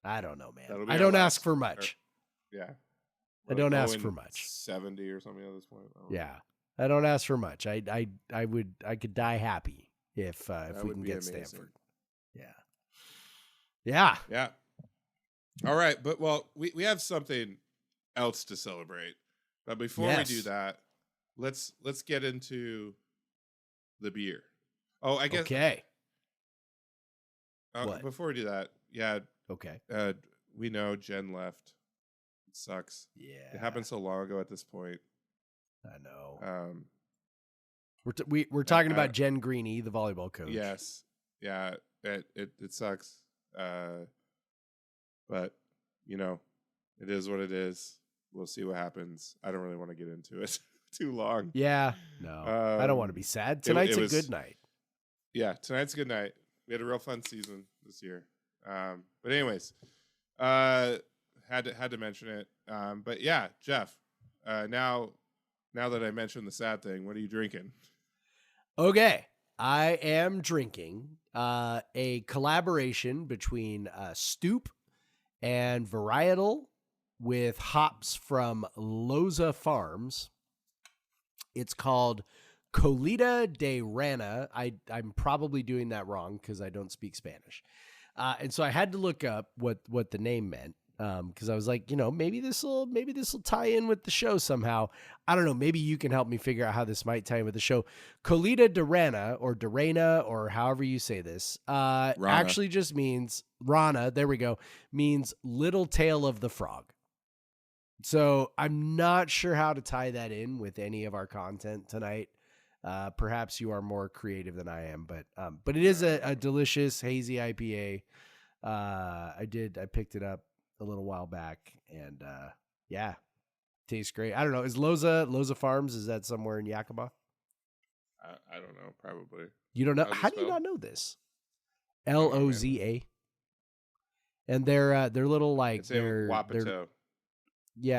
I don't know, That'll man. be I our don't last- ask for much. Yeah, I don't ask for much. 70 or something at this point. I don't know. Yeah, I don't ask for much. I could die happy if That we would can be get amazing. Stanford. Yeah. Yeah. All right, but we have something else to celebrate. But before we do Yes. that, let's get into the beer. Oh, I guess Okay. What? before we do that, yeah, Okay. we know Jen left. It sucks. Yeah. It happened so long ago at this point. I know. Um, We're talking about Jen Greeny, the volleyball coach. yes, yeah, it sucks. But it is what it is. We'll see what happens. I don't really want to get into it too long. Yeah. No. I don't want to be sad. Tonight's a good night. Yeah, tonight's a good night. We had a real fun season this year. But anyways, had to mention it. But yeah, Jeff. Now that I mentioned the sad thing, what are you drinking? Okay. I am drinking a collaboration between Stoop and Varietal with hops from Loza Farms. It's called Colita de Rana. I'm probably doing that wrong because I don't speak Spanish. And so I had to look up what the name meant. Because I was like, maybe this will tie in with the show somehow. I don't know. Maybe you can help me figure out how this might tie in with the show. Colita de Rana or however you say this, actually just means Rana. There we go. Means little tail of the frog. So I'm not sure how to tie that in with any of our content tonight. Perhaps you are more creative than I am, but it is a delicious hazy IPA. I picked it up a little while back, and yeah, tastes great. I don't know. Is Loza Farms? Is that somewhere in Yakima? I don't know. Probably. You don't know? How's it How do you spelled? not know this? Loza. And their little like It's in their Wapato.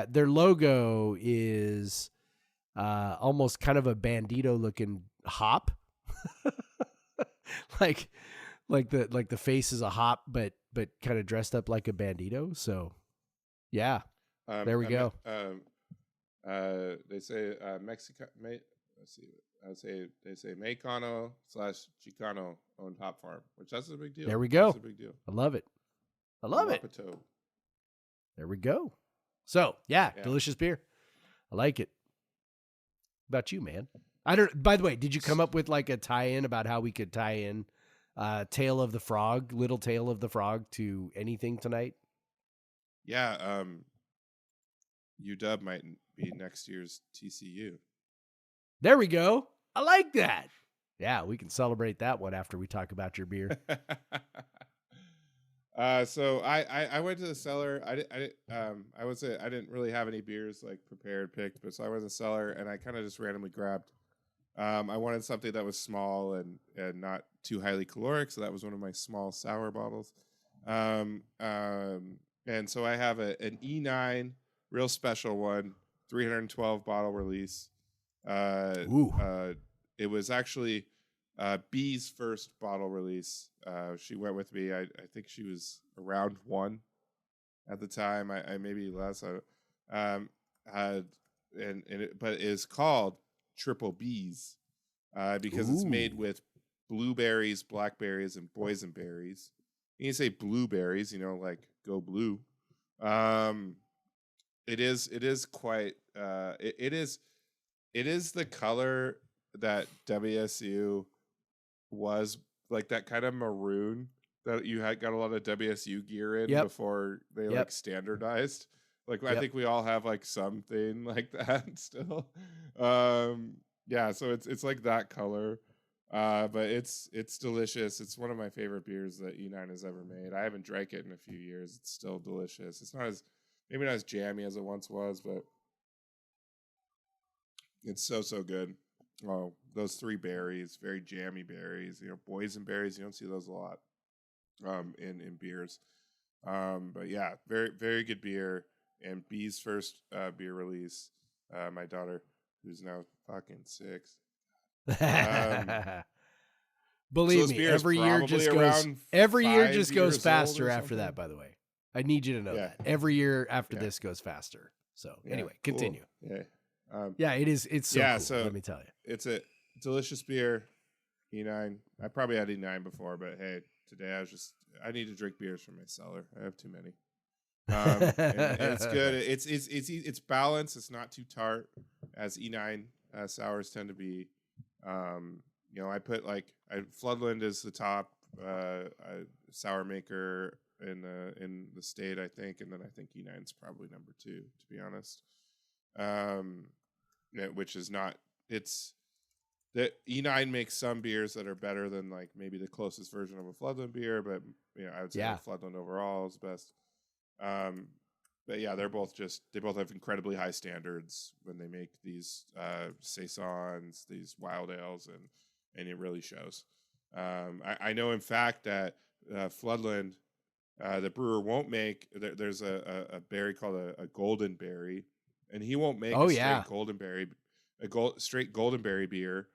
their logo is almost kind of a bandito looking hop, like the face is a hop, but kind of dressed up like a bandito. So, yeah, there we go. They say Mexican. Let's see. They say Mexicano / Chicano owned hop farm, which that's a big deal. There we go. That's a big deal. I love it. I love it. Wapato. There we go. So, yeah, Yeah. delicious beer. I like it. About you, man? By the way, did you come up with like a tie-in about how we could tie in little tail of the frog to anything tonight? Yeah. UW might be next year's TCU. There we go. I like that. Yeah, we can celebrate that one after we talk about your beer. So I went to the cellar. I didn't really have any beers like prepared picked, but so I went to the cellar and I kind of just randomly grabbed. I wanted something that was small and not too highly caloric, so that was one of my small sour bottles. And so I have an E9 real special one, 312 bottle release. It was actually B's first bottle release. She went with me. I think she was around 1 at the time. I maybe less. But it is called Triple B's. because it's made Ooh. with blueberries, blackberries, and boysenberries. You say blueberries, like go blue. It is quite it is the color that WSU was, like that kind of maroon that you had got a lot of WSU gear in Yep. before they Yep. like standardized. Like I Yep. think we all have like something like that still. Yeah, so it's like that color. But it's delicious. It's one of my favorite beers that E9 has ever made. I haven't drank it in a few years. It's still delicious. It's maybe not as jammy as it once was, but it's so good. Oh, those 3 berries, very jammy berries. Boysenberries. You don't see those a lot in beers. But yeah, very very good beer. And B's first beer release. My daughter, who's now fucking 6. Believe this me, beer is every year probably just goes around every year 5 just years goes old faster or after that, something. by the way. I need you to know Yeah. that. Every year after Yeah. this goes faster. So Yeah, anyway, cool. continue. Yeah. Yeah, it's so Yeah, cool, so let me tell you. it's a delicious beer. E9. I probably had E9 before, but hey, today I need to drink beers from my cellar. I have too many. And it's good. It's balanced. It's not too tart, as E9 sours tend to be. I put Floodland is the top sour maker in the state, I think, and then I think E9 is probably number 2, to be honest. Which is not. It's that E9 makes some beers that are better than like maybe the closest version of a Floodland beer, but I would say Yeah. Floodland overall is best. But yeah, they both have incredibly high standards when they make these saisons, these wild ales, and it really shows. I know, in fact, that Floodland, the brewer won't make. There's a berry called a golden berry, and he won't make straight golden berry beer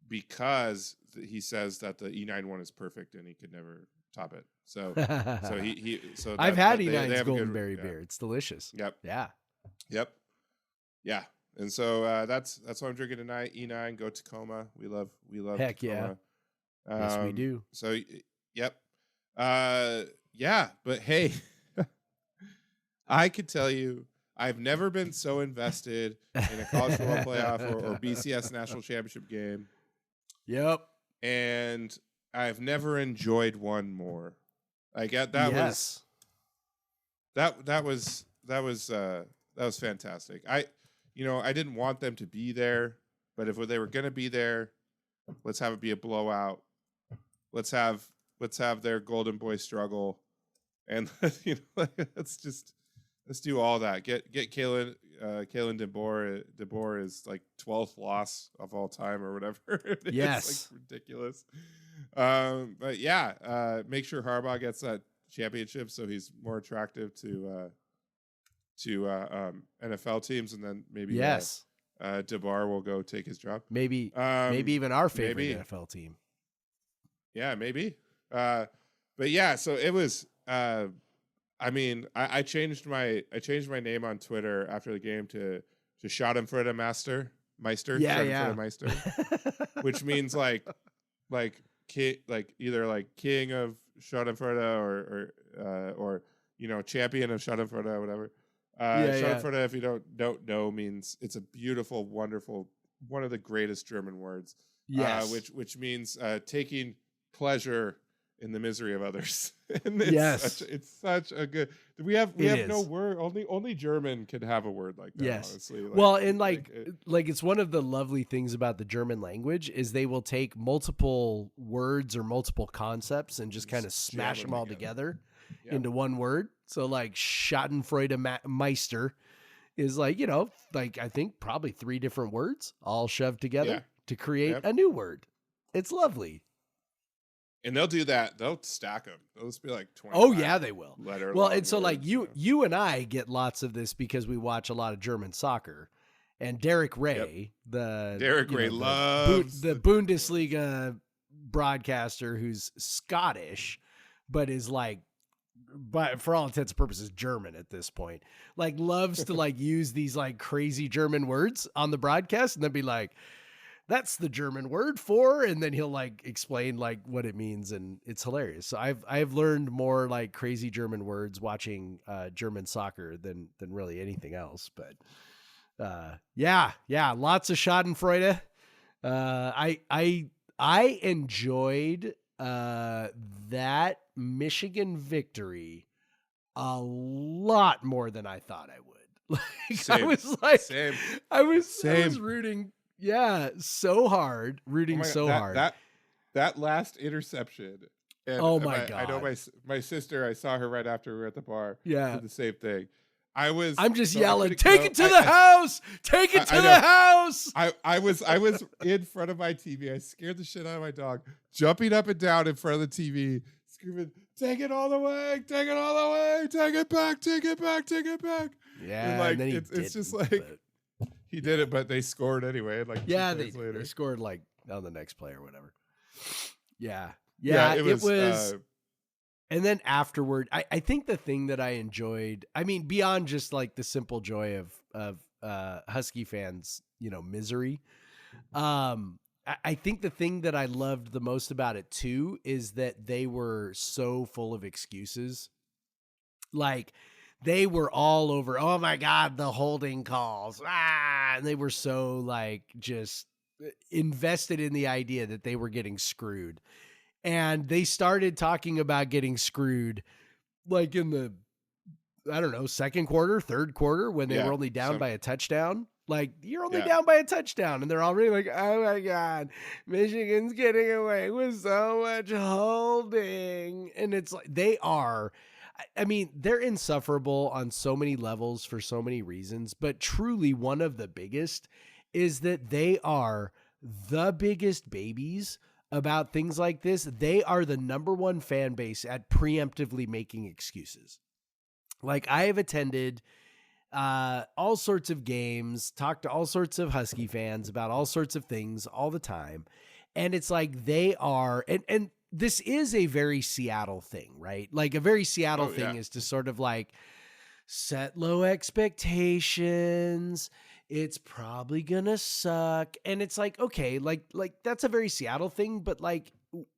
because he says that the E9 one is perfect and he could never top it. So I've had they E9's have a golden good- berry yeah. beer. It's delicious. Yep. Yeah. Yep. Yeah. And so that's what I'm drinking tonight. E9, go Tacoma. We love Heck yeah. Tacoma. Yes, we do. So yep. Yeah, but hey, I could tell you I've never been so invested in a college football playoff or BCS national championship game, Yep. and I've never enjoyed one more. Like that Yes. was fantastic. I didn't want them to be there, but if they were going to be there, let's have it be a blowout. Let's have their golden boy struggle, and let's do all that. Get Kalen DeBoer is like 12th loss of all time or whatever. It's Yes. like ridiculous. But yeah, make sure Harbaugh gets that championship so he's more attractive to NFL teams, and then maybe Yes. DeBoer will go take his job. Maybe even our favorite maybe. NFL team. Yeah, maybe. But yeah, so it was. I changed my name on Twitter after the game to Schadenfreude Meister. Yeah. Meister, which means like either like king of Schadenfreude or champion of Schadenfreude or whatever. Schadenfreude, if you don't know, means it's a beautiful, wonderful, one of the greatest German words. Yes. Which means taking pleasure in the misery of others. And it's such a good. We have no word. Only German can have a word like that. Yes. Honestly. Well, and like it's one of the lovely things about the German language is they will take multiple words or multiple concepts and just kind of smash them all together into one word. So like Schadenfreude Meister is like, I think probably 3 different words all shoved together to create a new word. It's lovely. And they'll do that. They'll stack them. They'll just be like 20. Oh yeah, they will. Well, and so like words, you and I get lots of this because we watch a lot of German soccer, and Derek Ray, loves the Bundesliga broadcaster who's Scottish, but is like, but for all intents and purposes, German at this point, like loves to like use these like crazy German words on the broadcast and then be like, that's the German word for, and then he'll like explain like what it means, and it's hilarious. So I've learned more like crazy German words watching German soccer than really anything else. But yeah, lots of Schadenfreude. I enjoyed that Michigan victory a lot more than I thought I would. Like Same. I was like, Same. I was Same. rooting, so hard, rooting Oh my so God, hard. that last interception. And Oh and my I know God. my sister, I saw her right after we were at the bar. Yeah. Did the same thing. I'm just so I yelling, couldn't take go. it to the house, take it I to the house. I was in front of my TV. I scared the shit out of my dog, jumping up and down in front of the TV, screaming, "Take it all the way! Take it all the way! Take it back! Take it back! Take it back!" Yeah. And like and then he it's just didn't, like but he did it, but they scored anyway. Like yeah, 2 they plays later. they scored like on the next play or whatever. Yeah. It was. And then afterward, I think the thing that I enjoyed, I mean, beyond just like the simple joy of Husky fans, misery. I think the thing that I loved the most about it too is that they were so full of excuses. Like they were all over, oh my God, the holding calls. And they were so like just invested in the idea that they were getting screwed. And they started talking about getting screwed like in the, I don't know, second quarter, third quarter, when they were only down by a touchdown. Like, you're only down by a touchdown. And they're already like, oh my God, Michigan's getting away with so much holding. And it's like, they're insufferable on so many levels for so many reasons. But truly, one of the biggest is that they are the biggest babies about things like this. They are the number one fan base at preemptively making excuses. Like I have attended all sorts of games, talked to all sorts of Husky fans about all sorts of things all the time. And it's like they are, and this is a very Seattle thing, right? Like a very Seattle thing is to sort of like set low expectations. It's probably gonna suck. And it's like, okay, like that's a very Seattle thing, but like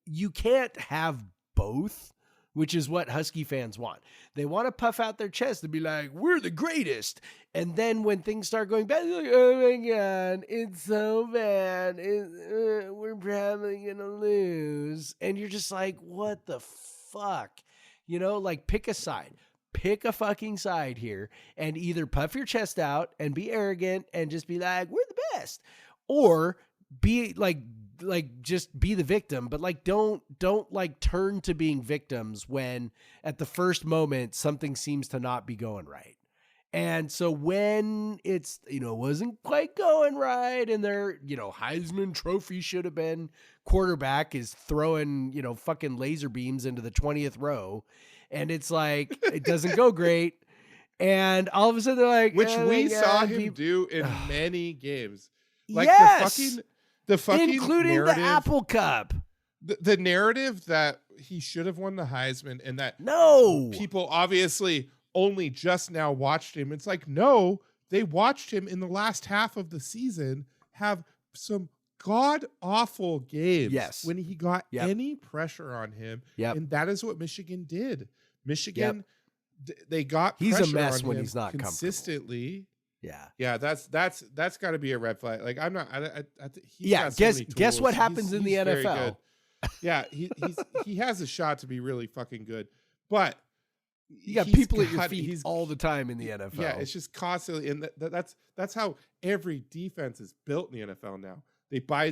you can't have both, which is what Husky fans want. They want to puff out their chest and be like, we're the greatest. And then when things start going bad, they're like, oh my God, it's so bad. We're probably gonna lose. And you're just like, what the fuck? Like pick a side. Pick a fucking side here and either puff your chest out and be arrogant and just be like, we're the best, or be like just be the victim, but like don't like turn to being victims when at the first moment something seems to not be going right. And so when it's, wasn't quite going right and their, Heisman Trophy should have been quarterback is throwing, fucking laser beams into the 20th row. And it's like, it doesn't go great. And all of a sudden they're like, which oh we saw him do in many games. Like the fucking including narrative, the Apple Cup. The narrative that he should have won the Heisman and that people obviously only just now watched him. It's like, no, they watched him in the last half of the season have some god awful games when he got any pressure on him. And that is what Michigan did. Michigan, they got he's pressure a mess on when him he's not consistently. Yeah, that's got to be a red flag. Like I'm not. Guess what happens in the NFL? Yeah, he has a shot to be really fucking good, but you got people at your feet all the time in the NFL. Yeah, it's just constantly, and that's how every defense is built in the NFL now. They buy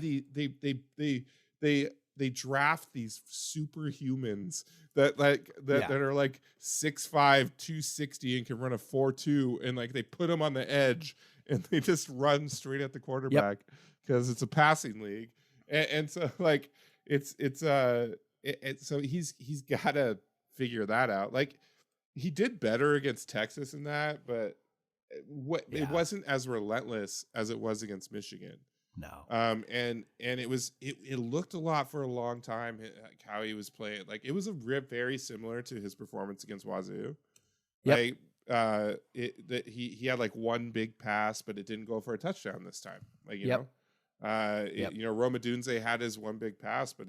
they draft these superhumans that are like 6'5", 260 and can run a 4.2, and like they put them on the edge and they just run straight at the quarterback because it's a passing league, and so like so he's got to figure that out. Like he did better against Texas in that, but it wasn't as relentless as it was against Michigan. No. And it looked a lot for a long time how he was playing. Like it was very similar to his performance against Wazoo. Like he had like one big pass, but it didn't go for a touchdown this time. Like you know. Roma Dunze had his one big pass, but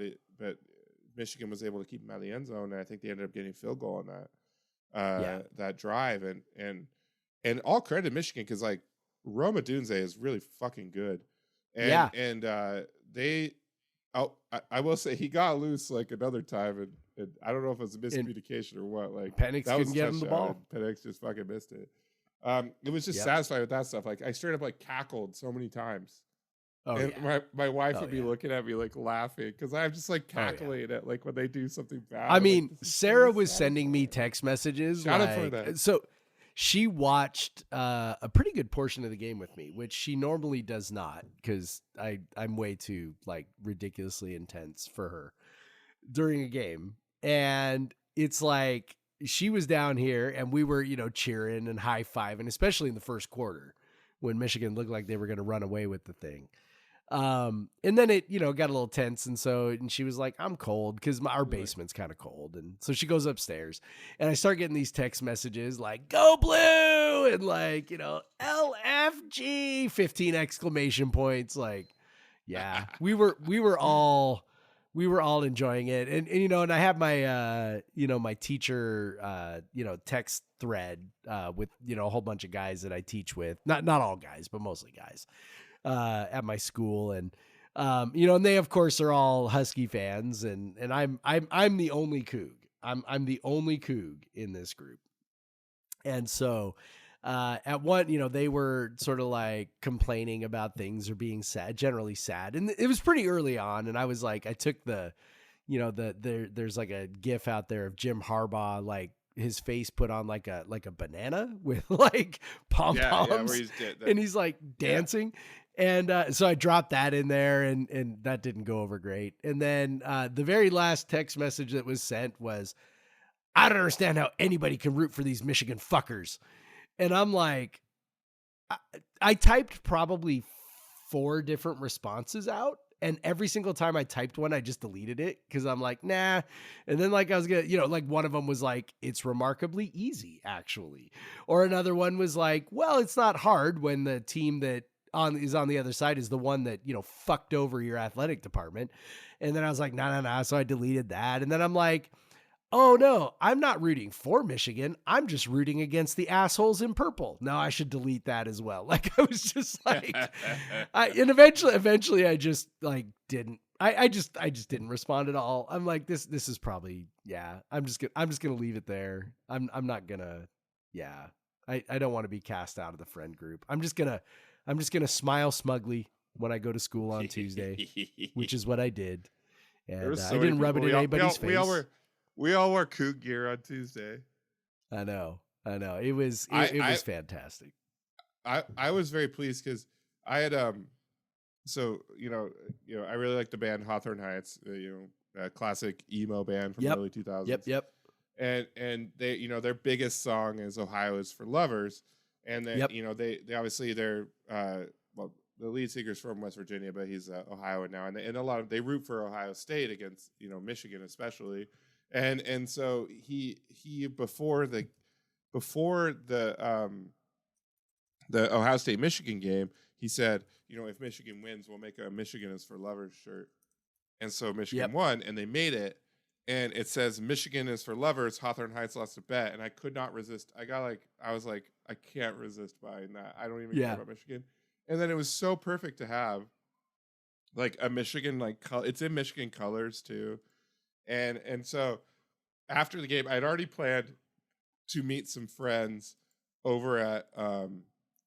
Michigan was able to keep him out of the end zone, and I think they ended up getting a field goal on that drive. And all credit to Michigan, because like Roma Dunze is really fucking good. And I will say he got loose like another time, and I don't know if it was a miscommunication or what. Like Penix couldn't get him the ball. Penix just fucking missed it. It was just satisfying with that stuff. Like I straight up like cackled so many times. Oh, and my wife would be looking at me like laughing because I'm just like cackling at like when they do something bad. I mean, like, Sarah was sending me text messages. Shout out for that. So she watched a pretty good portion of the game with me, which she normally does not because I'm way too like ridiculously intense for her during a game. And it's like she was down here and we were, cheering and high-fiving, especially in the first quarter when Michigan looked like they were going to run away with the thing. And then it, got a little tense. And she was like, I'm cold because our basement's kind of cold. And so she goes upstairs and I start getting these text messages like, go blue. And like, LFG 15 exclamation points. Like, yeah, we were all enjoying it. And I have my, my teacher, text thread, with, a whole bunch of guys that I teach with, not all guys, but mostly guys. At my school, and and they of course are all Husky fans, and I'm the only Coug. I'm the only Coug in this group, and so at one, they were sort of like complaining about things or being sad, generally sad, and it was pretty early on, and I was like, I took there's like a GIF out there of Jim Harbaugh like his face put on like a banana with like pom poms, and he's like dancing. And so I dropped that in there, and that didn't go over great. And then the very last text message that was sent was, I don't understand how anybody can root for these Michigan fuckers. And I'm like, I typed probably 4 different responses out. And every single time I typed one, I just deleted it because I'm like, nah. And then like I was going to, like one of them was like, it's remarkably easy, actually. Or another one was like, well, it's not hard when the team that is on the other side is the one that, fucked over your athletic department. And then I was like, nah. So I deleted that. And then I'm like, oh no, I'm not rooting for Michigan. I'm just rooting against the assholes in purple. No, I should delete that as well. Like I was just like, and eventually I just like didn't, I just didn't respond at all. I'm like, this is probably, I'm just gonna leave it there. I'm not gonna, I don't want to be cast out of the friend group. I'm just gonna smile smugly when I go to school on Tuesday, which is what I did. And I didn't rub it in anybody's face. We all wore Coug gear on Tuesday. I know. It was fantastic. I was very pleased because I had I really like the band Hawthorne Heights, a classic emo band from the early 2000s. Yep. And they, their biggest song is Ohio is for Lovers. And they, they obviously they're the lead singer's from West Virginia, but he's Ohio now, and a lot of they root for Ohio State against Michigan especially, and so he before the Ohio State Michigan game, he said, if Michigan wins, we'll make a Michigan is for Lovers shirt, and so Michigan won, and they made it. And it says Michigan is for lovers. Hawthorne Heights lost a bet, and I could not resist. I was like, I can't resist buying that. I don't even care about Michigan. And then it was so perfect to have like a Michigan it's in Michigan colors too. And so after the game, I'd already planned to meet some friends over at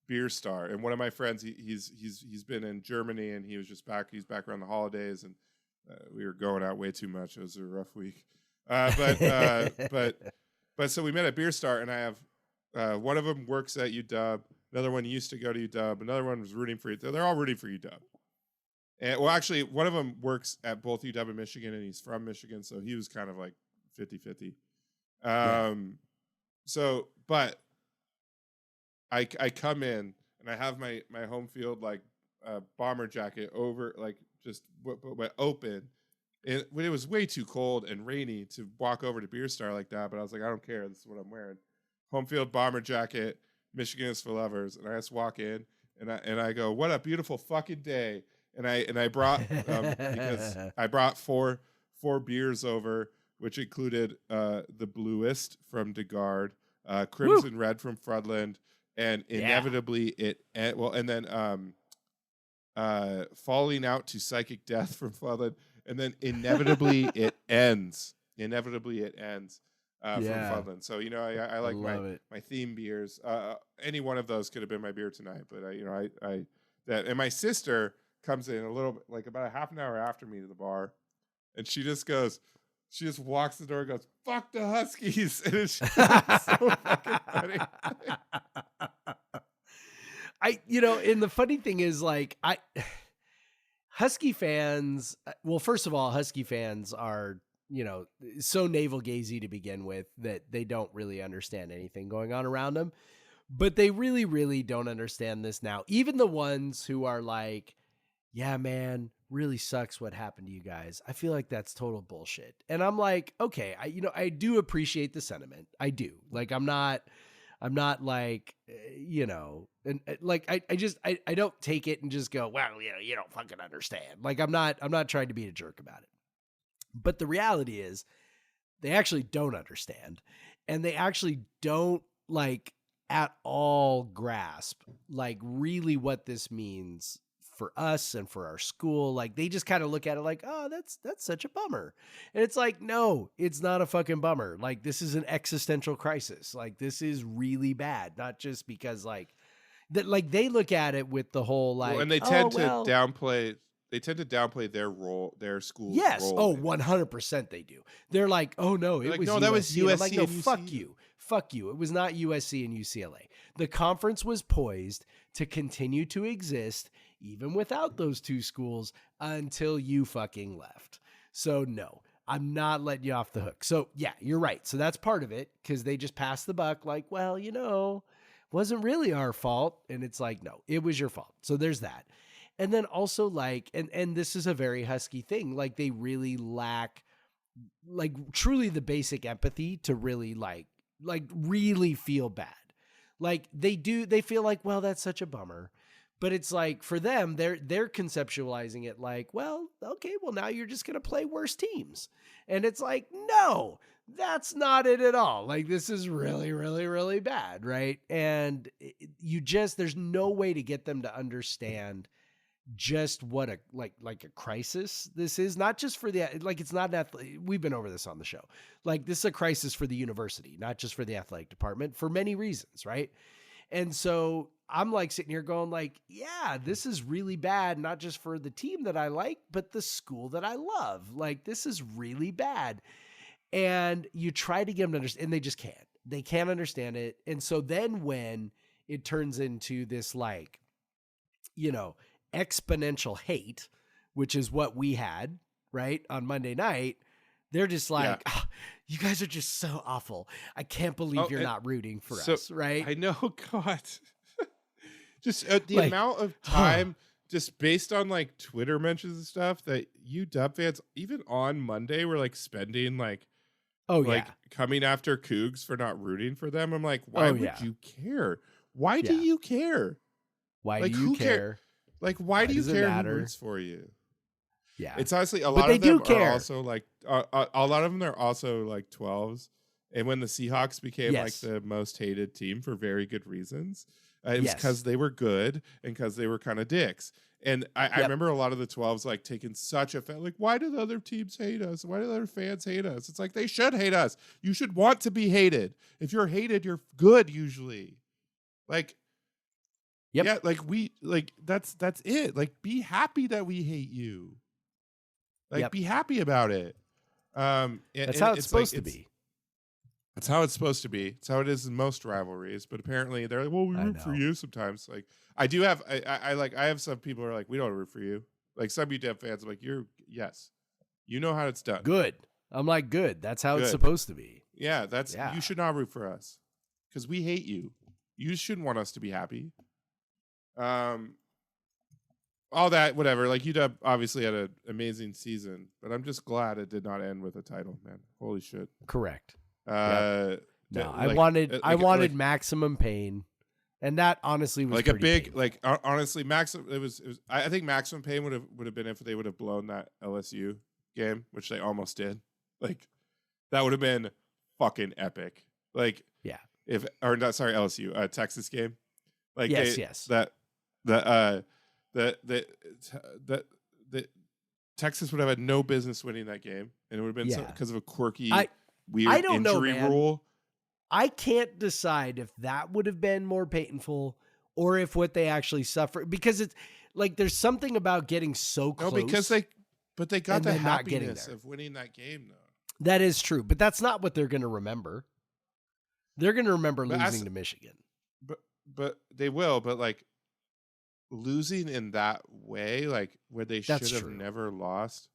Beer Star, and one of my friends he's been in Germany, and he was just back. He's back around the holidays, and we were going out way too much. It was a rough week. But so we met at Beer Star, and I have one of them works at UW. Another one used to go to UW. Another one was rooting for UW. They're all rooting for UW. And well, actually, one of them works at both UW and Michigan, and he's from Michigan, so he was kind of like 50-50. So, but I come in, and I have my home field bomber jacket over, just open. It was way too cold and rainy to walk over to Beer Star like that, but I was like, I don't care. This is what I'm wearing. Home field bomber jacket, Michigan is for lovers. And I just walk in, and I go, what a beautiful fucking day. and I brought because I brought four beers over, which included the Bluest from DeGard, Crimson Red from Frudland, and inevitably and then Falling Out to Psychic Death from Frudland, and then inevitably it ends. Inevitably it ends from Frudland. So I like my theme beers. Any one of those could have been my beer tonight, but and my sister comes in a little bit, like about a half an hour after me to the bar, and she just walks the door and goes, "Fuck the Huskies." And it's so fucking funny. And the funny thing is, like, Husky fans, well, first of all, Husky fans are, so navel gazy to begin with that they don't really understand anything going on around them, but they really, really don't understand this now. Even the ones who are like, yeah, man, really sucks what happened to you guys. I feel like that's total bullshit. And I'm like, okay, I do appreciate the sentiment. I do. Like, I'm not like, and like, I don't take it and just go, well, you don't fucking understand. Like, I'm not trying to be a jerk about it. But the reality is they actually don't understand, and they actually don't like at all grasp like really what this means for us and for our school. Like, they just kind of look at it like, oh, that's such a bummer. And it's like, no, it's not a fucking bummer. Like, this is an existential crisis. Like, this is really bad. Not just because like that, like they look at it with the whole, like, and they tend to downplay their role, their school's yes. role. 100% they do. They're like, oh no, it was no, USC. that was USC. I'm like, no, and fuck you. It was not USC and UCLA. The conference was poised to continue to exist even without those two schools until you fucking left. So no, I'm not letting you off the hook. So yeah, you're right. So that's part of it, because they just passed the buck like, well, wasn't really our fault. And it's like, no, it was your fault. So there's that. And then also like, and this is a very Husky thing. Like, they really lack like truly the basic empathy to really like really feel bad. Like they feel like, well, that's such a bummer. But it's like, for them, they're conceptualizing it like, well, okay, well, now you're just going to play worse teams. And it's like, no, that's not it at all. Like, this is really, really, really bad. Right. And there's no way to get them to understand just what a a crisis this is. Not just for the, like, it's not we've been over this on the show. Like, this is a crisis for the university, not just for the athletic department, for many reasons. Right. And so I'm like sitting here going like, yeah, this is really bad, not just for the team that I like, but the school that I love. Like, this is really bad. And you try to get them to understand, and they just can't. They can't understand it. And so then when it turns into this, like, exponential hate, which is what we had, right, on Monday night, they're just like, oh, you guys are just so awful. I can't believe you're not rooting for us, right? I know, God. Just the amount of time, just based on like Twitter mentions and stuff, that you Dub fans, even on Monday, were like spending like, coming after Cougs for not rooting for them. I'm like, why would you care? Why do you care? Why do you care? Like, why do you care who roots for you? Yeah, it's honestly a lot of them are also like a lot of them are also like 12s, and when the Seahawks became like the most hated team for very good reasons, it was because they were good and because they were kind of dicks. And I remember a lot of the 12s like taking such offense, like, why do the other teams hate us? Why do the other fans hate us? It's like, they should hate us. You should want to be hated. If you're hated, you're good usually. Like. Yeah, that's it. Like, be happy that we hate you. Like, be happy about it. That's how it's supposed to be. That's how it's supposed to be. It's how it is in most rivalries. But apparently they're like, well, we root for you sometimes. Like, I do have, I have some people who are like, we don't root for you. Like, some UW fans are like, yes, you know how it's done. Good. I'm like, good. That's how it's supposed to be. Yeah, you should not root for us because we hate you. You shouldn't want us to be happy. All that, whatever. Like, UW obviously had an amazing season, but I'm just glad it did not end with a title, man. Holy shit. Correct. No, I wanted maximum pain. And that honestly was like a pretty big, painful. like honestly, it was. I think maximum pain would have been if they would have blown that LSU game, which they almost did. Like that would have been fucking epic. Like Yeah. if or not, sorry, LSU, Texas game. Like Yes. that Texas would have had no business winning that game, and it would have been Yeah. because of a quirky, I weird don't know, injury man. rule. I can't decide if that would have been more painful or if what they actually suffered, because it's like there's something about getting so close. No, because they got and the then not getting happiness there. of winning that game, though. That is true, but that's not what they're going to remember. They're going to remember But losing to Michigan. But they will. But like losing in that way, like where they That's should have true. never lost.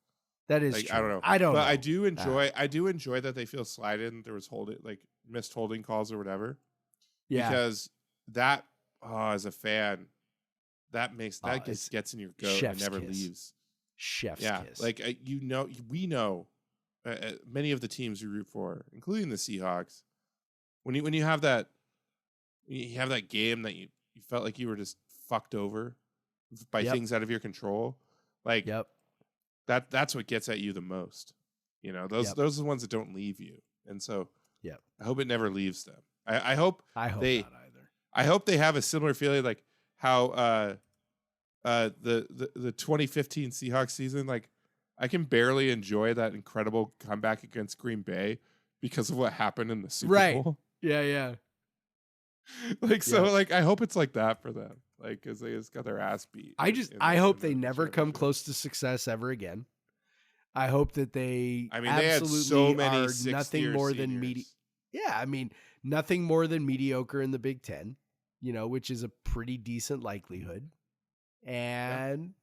That is Like true. I don't know. I don't But know. I do enjoy that they feel slighted and there was missed holding calls or whatever. Yeah. Because that as a fan, that it's just gets in your goat and chef's never kiss. leaves. Chef's kiss. Like we know many of the teams we root for, including the Seahawks. When you have that game that you felt like you were just fucked over by Yep. things out of your control, like Yep. that's what gets at you the most. You know, those are the ones that don't leave you, and so Yep. I hope it never leaves them. I hope I hope they- not either. I hope they have a similar feeling like how the 2015 Seahawks season, like I can barely enjoy that incredible comeback against Green Bay because of what happened in the Super Right. Bowl. Yeah. Like so, Yeah. like I hope it's like that for them, like because they just got their ass beat. I hope they never come close to success ever again. I hope that they I mean, they had so many are nothing more than nothing more than mediocre in the Big Ten, which is a pretty decent likelihood. And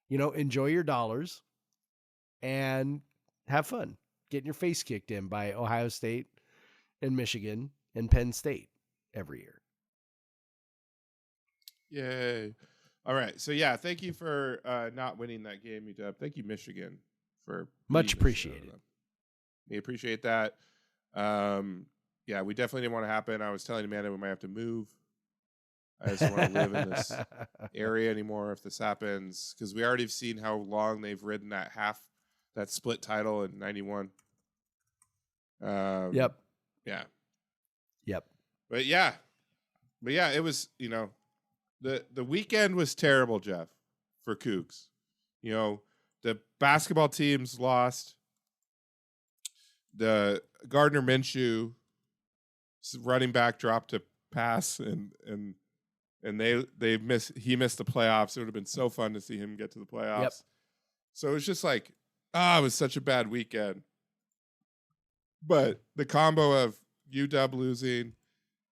enjoy your dollars and have fun getting your face kicked in by Ohio State and Michigan and Penn State every year. Yay. All right. So yeah, thank you for not winning that game, UW. Thank you, Michigan, for Much beating the shit out of appreciated. them. We appreciate that. Yeah, we definitely didn't want to happen. I was telling Amanda we might have to move. I just don't want to live in this area anymore if this happens, because we already have seen how long they've ridden that split title in 91. Yep. Yeah. Yep. But yeah, it was, the weekend was terrible, Jeff, for Cougs. The basketball teams lost. The Gardner Minshew running back dropped a pass and he missed the playoffs. It would have been so fun to see him get to the playoffs. Yep. So it was just like, it was such a bad weekend. But the combo of UW losing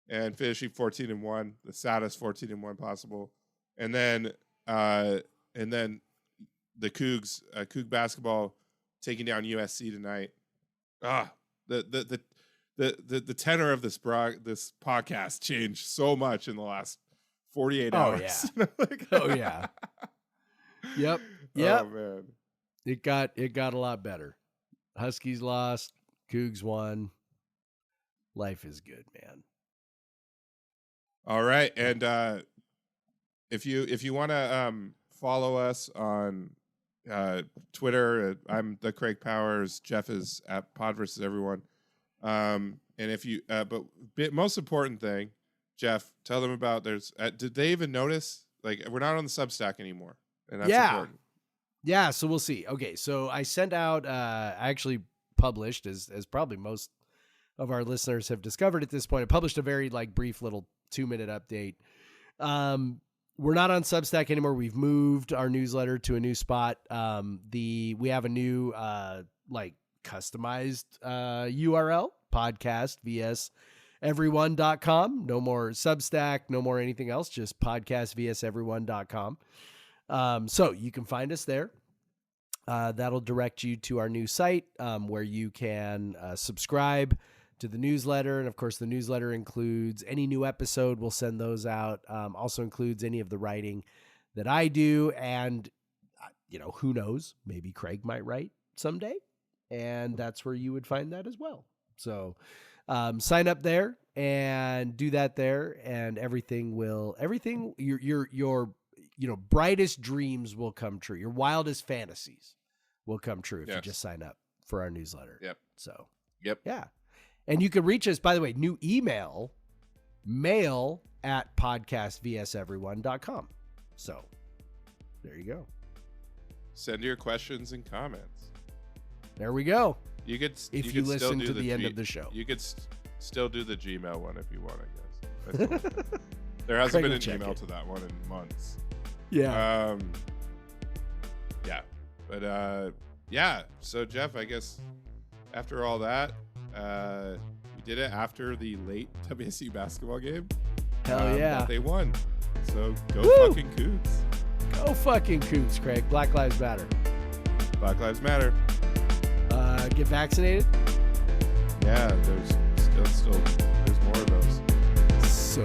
and finishing 14-1, the saddest 14-1 possible, and then the Cougs, Coug basketball taking down USC tonight. The tenor of this podcast changed so much in the last 48 hours. Yeah. Oh yeah. Yep. Oh man. It got a lot better. Huskies lost, Cougs won. Life is good, man. All right, and if you want to follow us on Twitter, I'm the Craig Powers. Jeff is at Pod versus Everyone. And if you, most important thing, Jeff, tell them about did they even notice? Like, we're not on the Substack anymore, and that's important. Yeah. So we'll see. Okay. So I sent out, I actually published, as probably most of our listeners have discovered at this point, I published a very brief little 2-minute update. We're not on Substack anymore. We've moved our newsletter to a new spot. We have a new, customized URL, podcast vseveryone.com. No more Substack, no more anything else, just podcast vseveryone.com. So you can find us there. That'll direct you to our new site where you can subscribe to the newsletter. And of course, the newsletter includes any new episode. We'll send those out. Also includes any of the writing that I do. And, who knows, maybe Craig might write someday. And that's where you would find that as well. So sign up there. and do that there, and everything your brightest dreams will come true. Your wildest fantasies will come true if you just sign up for our newsletter. Yep. So, yeah. And you can reach us, by the way, new email, mail@podcastvseveryone.com. So there you go. Send your questions and comments. There we go. You could If you listen to the end of the show. You could still do the Gmail one if you want, I guess. There hasn't Craig been will an email check to that one in months. Yeah. Yeah. But so Jeff, I guess after all that, we did it after the late WSU basketball game. Hell yeah. That they won. So go fucking Cougs. Go fucking Cougs, Craig. Black Lives Matter. Black Lives Matter. Get vaccinated? Yeah, there's still more of those. So